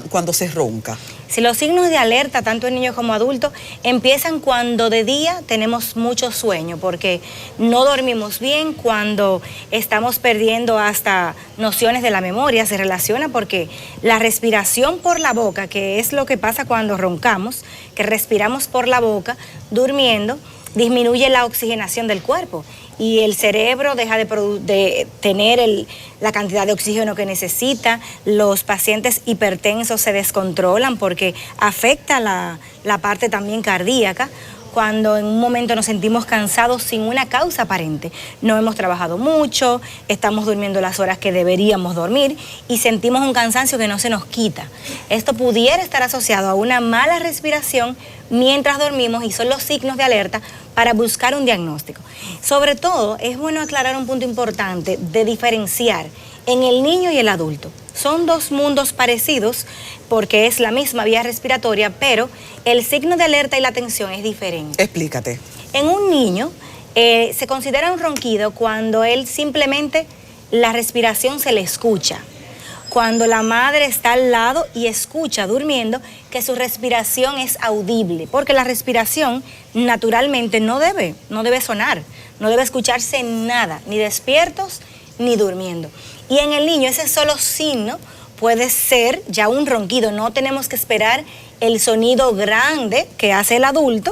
Speaker 1: cuando se ronca.
Speaker 6: Si los signos de alerta, tanto en niños como adultos, empiezan cuando de día tenemos mucho sueño, porque no dormimos bien, cuando estamos perdiendo hasta nociones de la memoria, se relaciona porque la respiración por la boca, que es lo que pasa cuando roncamos, que respiramos por la boca, durmiendo, disminuye la oxigenación del cuerpo y el cerebro deja de tener la cantidad de oxígeno que necesita. Los pacientes hipertensos se descontrolan porque afecta la parte también cardíaca. Cuando en un momento nos sentimos cansados sin una causa aparente. No hemos trabajado mucho, estamos durmiendo las horas que deberíamos dormir y sentimos un cansancio que no se nos quita. Esto pudiera estar asociado a una mala respiración mientras dormimos y son los signos de alerta para buscar un diagnóstico. Sobre todo, es bueno aclarar un punto importante de diferenciar en el niño y el adulto. Son dos mundos parecidos porque es la misma vía respiratoria, pero el signo de alerta y la tensión es diferente.
Speaker 1: Explícate.
Speaker 6: En un niño se considera un ronquido cuando él simplemente la respiración se le escucha. Cuando la madre está al lado y escucha durmiendo que su respiración es audible, porque la respiración naturalmente no debe sonar, no debe escucharse nada, ni despiertos ni durmiendo. Y en el niño ese solo signo puede ser ya un ronquido. No tenemos que esperar el sonido grande que hace el adulto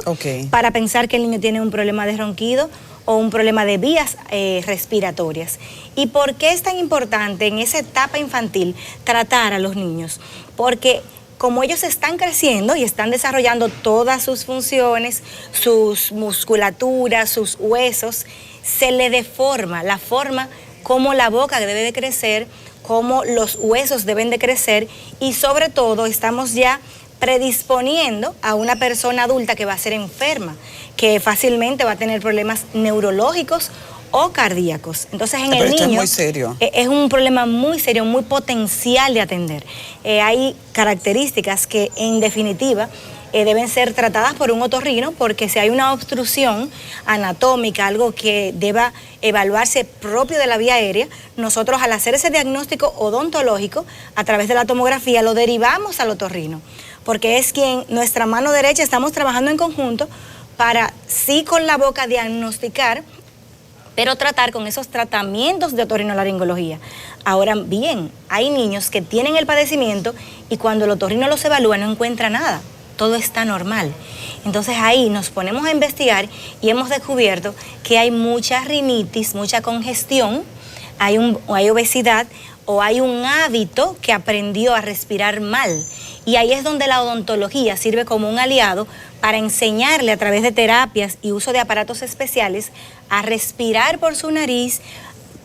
Speaker 6: para pensar que el niño tiene un problema de ronquido o un problema de vías respiratorias. ¿Y por qué es tan importante en esa etapa infantil tratar a los niños? Porque como ellos están creciendo y están desarrollando todas sus funciones, sus musculaturas, sus huesos, se le deforma la forma como la boca debe de crecer, cómo los huesos deben de crecer y sobre todo estamos ya predisponiendo a una persona adulta que va a ser enferma, que fácilmente va a tener problemas neurológicos o cardíacos. Entonces en el niño
Speaker 1: es muy serio.
Speaker 6: Es un problema muy serio, muy potencial de atender. Hay características que en definitiva deben ser tratadas por un otorrino porque si hay una obstrucción anatómica, algo que deba evaluarse propio de la vía aérea, nosotros al hacer ese diagnóstico odontológico a través de la tomografía lo derivamos al otorrino, porque es quien, nuestra mano derecha, estamos trabajando en conjunto para sí con la boca diagnosticar pero tratar con esos tratamientos de otorrinolaringología. Ahora bien, hay niños que tienen el padecimiento y cuando el otorrino los evalúa no encuentra nada, todo está normal. Entonces ahí nos ponemos a investigar y hemos descubierto que hay mucha rinitis, mucha congestión, hay obesidad o hay un hábito que aprendió a respirar mal. Y ahí es donde la odontología sirve como un aliado para enseñarle a través de terapias y uso de aparatos especiales a respirar por su nariz,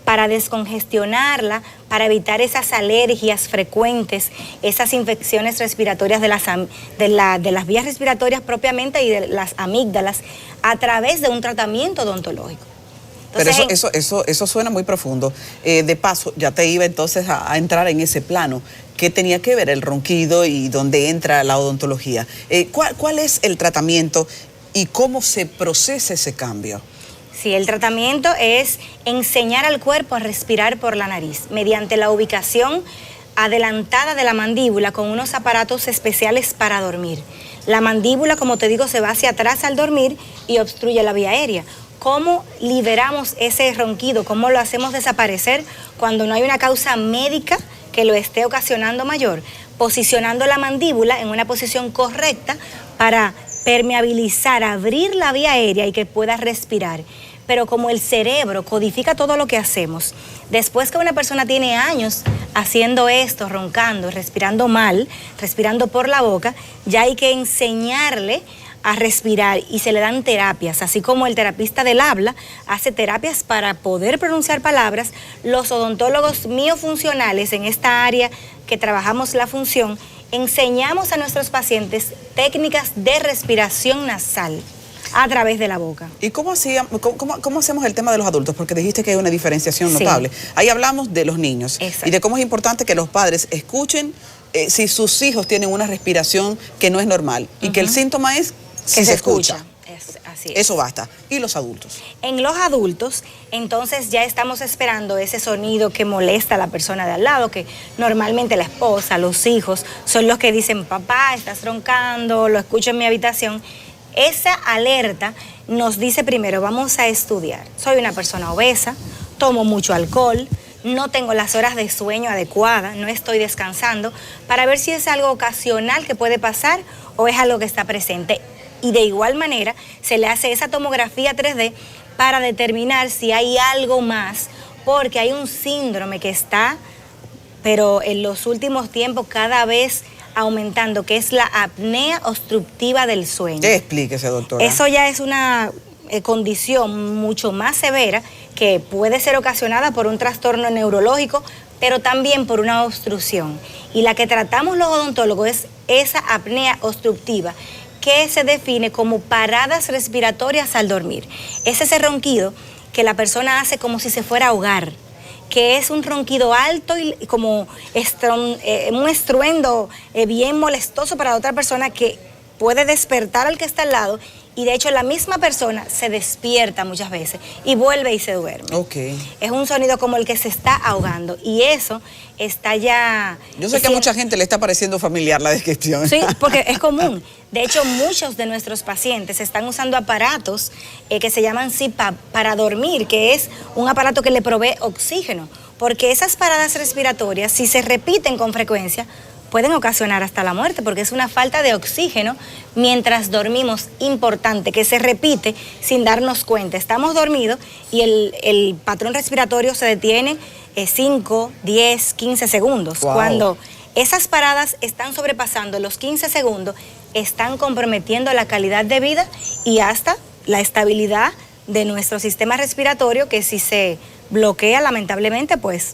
Speaker 6: para descongestionarla, para evitar esas alergias frecuentes, esas infecciones respiratorias de las vías respiratorias propiamente y de las amígdalas, a través de un tratamiento odontológico. Entonces,
Speaker 1: pero eso suena muy profundo. De paso, ya te iba entonces a entrar en ese plano. ¿Qué tenía que ver el ronquido y dónde entra la odontología? ¿Cuál es el tratamiento y cómo se procesa ese cambio?
Speaker 6: Sí, el tratamiento es enseñar al cuerpo a respirar por la nariz mediante la ubicación adelantada de la mandíbula con unos aparatos especiales para dormir. La mandíbula, como te digo, se va hacia atrás al dormir y obstruye la vía aérea. ¿Cómo liberamos ese ronquido? ¿Cómo lo hacemos desaparecer cuando no hay una causa médica que lo esté ocasionando mayor? Posicionando la mandíbula en una posición correcta para permeabilizar, abrir la vía aérea y que pueda respirar. Pero como el cerebro codifica todo lo que hacemos, después que una persona tiene años haciendo esto, roncando, respirando mal, respirando por la boca, ya hay que enseñarle a respirar y se le dan terapias, así como el terapista del habla hace terapias para poder pronunciar palabras, los odontólogos miofuncionales en esta área que trabajamos la función, enseñamos a nuestros pacientes técnicas de respiración nasal a través de la boca.
Speaker 1: ¿Y cómo hacemos el tema de los adultos? Porque dijiste que hay una diferenciación notable. Ahí hablamos de los niños.
Speaker 6: Exacto.
Speaker 1: Y de cómo es importante que los padres escuchen si sus hijos tienen una respiración que no es normal y que el síntoma es si se escucha.
Speaker 6: Así es.
Speaker 1: Eso basta. ¿Y los adultos?
Speaker 6: En los adultos, entonces ya estamos esperando ese sonido que molesta a la persona de al lado, que normalmente la esposa, los hijos, son los que dicen, papá, estás roncando, lo escucho en mi habitación. Esa alerta nos dice primero, vamos a estudiar. Soy una persona obesa, tomo mucho alcohol, no tengo las horas de sueño adecuadas, no estoy descansando, para ver si es algo ocasional que puede pasar o es algo que está presente. Y de igual manera se le hace esa tomografía 3D para determinar si hay algo más, porque hay un síndrome que está, pero en los últimos tiempos cada vez aumentando, que es la apnea obstructiva del sueño.
Speaker 1: Explíquese, doctora.
Speaker 6: Eso ya es una condición mucho más severa que puede ser ocasionada por un trastorno neurológico, pero también por una obstrucción. Y la que tratamos los odontólogos es esa apnea obstructiva, que se define como paradas respiratorias al dormir. Es ese ronquido que la persona hace como si se fuera a ahogar, que es un ronquido alto y como un estruendo bien molestoso para otra persona que puede despertar al que está al lado y de hecho la misma persona se despierta muchas veces y vuelve y se duerme.
Speaker 1: Okay.
Speaker 6: Es un sonido como el que se está ahogando y eso está ya...
Speaker 1: Yo sé que a mucha gente le está pareciendo familiar la descripción.
Speaker 6: Sí, porque es común. De hecho, muchos de nuestros pacientes están usando aparatos que se llaman CPAP para dormir, que es un aparato que le provee oxígeno, porque esas paradas respiratorias, si se repiten con frecuencia, pueden ocasionar hasta la muerte, porque es una falta de oxígeno mientras dormimos, importante, que se repite sin darnos cuenta. Estamos dormidos y el patrón respiratorio se detiene 5, 10, 15 segundos.
Speaker 1: Wow.
Speaker 6: Cuando esas paradas están sobrepasando los 15 segundos, están comprometiendo la calidad de vida y hasta la estabilidad de nuestro sistema respiratorio, que si se bloquea, lamentablemente, pues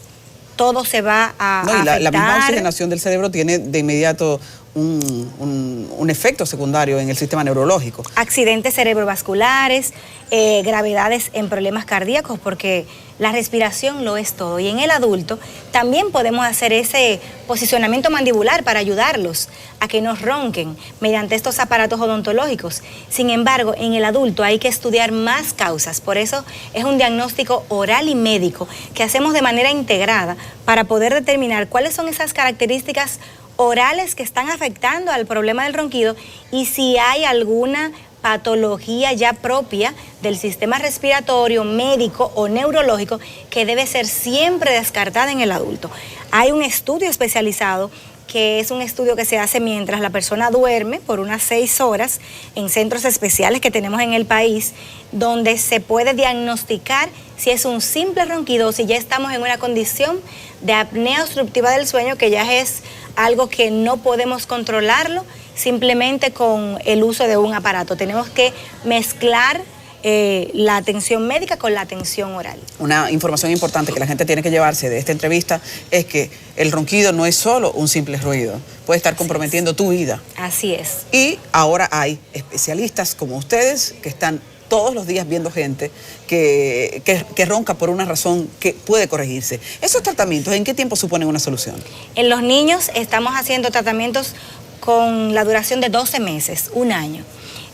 Speaker 6: todo se va a afectar.
Speaker 1: La misma oxigenación del cerebro tiene de inmediato un efecto secundario en el sistema neurológico.
Speaker 6: Accidentes cerebrovasculares, gravedades en problemas cardíacos, porque la respiración lo es todo. Y en el adulto también podemos hacer ese posicionamiento mandibular para ayudarlos a que no ronquen mediante estos aparatos odontológicos. Sin embargo, en el adulto hay que estudiar más causas. Por eso es un diagnóstico oral y médico que hacemos de manera integrada para poder determinar cuáles son esas características orales que están afectando al problema del ronquido y si hay alguna patología ya propia del sistema respiratorio, médico o neurológico que debe ser siempre descartada en el adulto. Hay un estudio especializado que es un estudio que se hace mientras la persona duerme por unas 6 horas en centros especiales que tenemos en el país, donde se puede diagnosticar si es un simple ronquido o si ya estamos en una condición de apnea obstructiva del sueño, que ya es algo que no podemos controlarlo simplemente con el uso de un aparato. Tenemos que mezclar la atención médica con la atención oral.
Speaker 1: Una información importante que la gente tiene que llevarse de esta entrevista es que el ronquido no es solo un simple ruido, puede estar comprometiendo tu vida.
Speaker 6: Así es.
Speaker 1: Y ahora hay especialistas como ustedes que están todos los días viendo gente que ronca por una razón que puede corregirse. ¿Esos tratamientos en qué tiempo suponen una solución?
Speaker 6: En los niños estamos haciendo tratamientos con la duración de 12 meses, 1 año.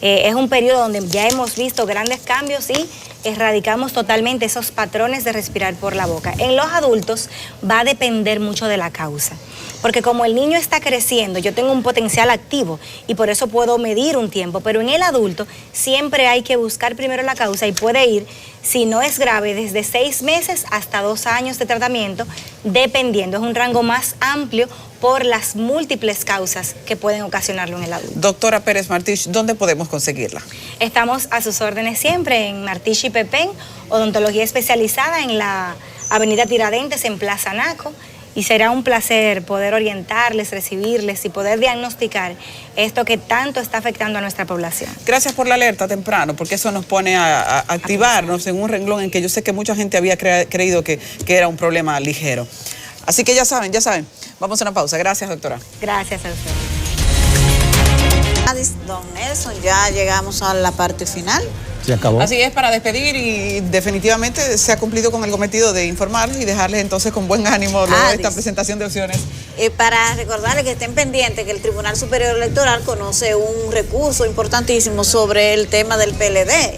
Speaker 6: Es un periodo donde ya hemos visto grandes cambios y erradicamos totalmente esos patrones de respirar por la boca. En los adultos va a depender mucho de la causa, porque como el niño está creciendo, yo tengo un potencial activo y por eso puedo medir un tiempo, pero en el adulto siempre hay que buscar primero la causa y puede ir, si no es grave, desde 6 meses hasta 2 años de tratamiento, dependiendo. Es un rango más amplio por las múltiples causas que pueden ocasionarlo en el adulto.
Speaker 1: Doctora Pérez Martich, ¿dónde podemos conseguirla?
Speaker 6: Estamos a sus órdenes siempre en Martich y Pepén, odontología especializada en la avenida Tiradentes, en Plaza Naco, y será un placer poder orientarles, recibirles y poder diagnosticar esto que tanto está afectando a nuestra población.
Speaker 1: Gracias por la alerta temprano, porque eso nos pone a activarnos en un renglón en que yo sé que mucha gente había creído que era un problema ligero. Así que ya saben. Vamos a una pausa. Gracias, doctora.
Speaker 6: Gracias a usted.
Speaker 2: Don Nelson, ya llegamos a la parte final.
Speaker 3: Se acabó.
Speaker 1: Así es, para despedir, y definitivamente se ha cumplido con el cometido de informarles y dejarles entonces con buen ánimo luego de esta presentación de opciones.
Speaker 2: Para recordarles que estén pendientes que el Tribunal Superior Electoral conoce un recurso importantísimo sobre el tema del PLD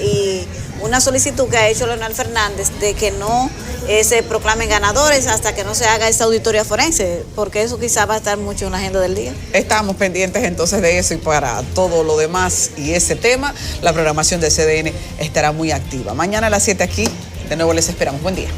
Speaker 2: y una solicitud que ha hecho Leonel Fernández de que no se proclamen ganadores hasta que no se haga esa auditoría forense, porque eso quizás va a estar mucho en la agenda del día.
Speaker 1: Estamos pendientes entonces de eso, y para todo lo demás y ese tema, la programación del CDN estará muy activa. Mañana a las 7 aquí, de nuevo les esperamos. Buen día.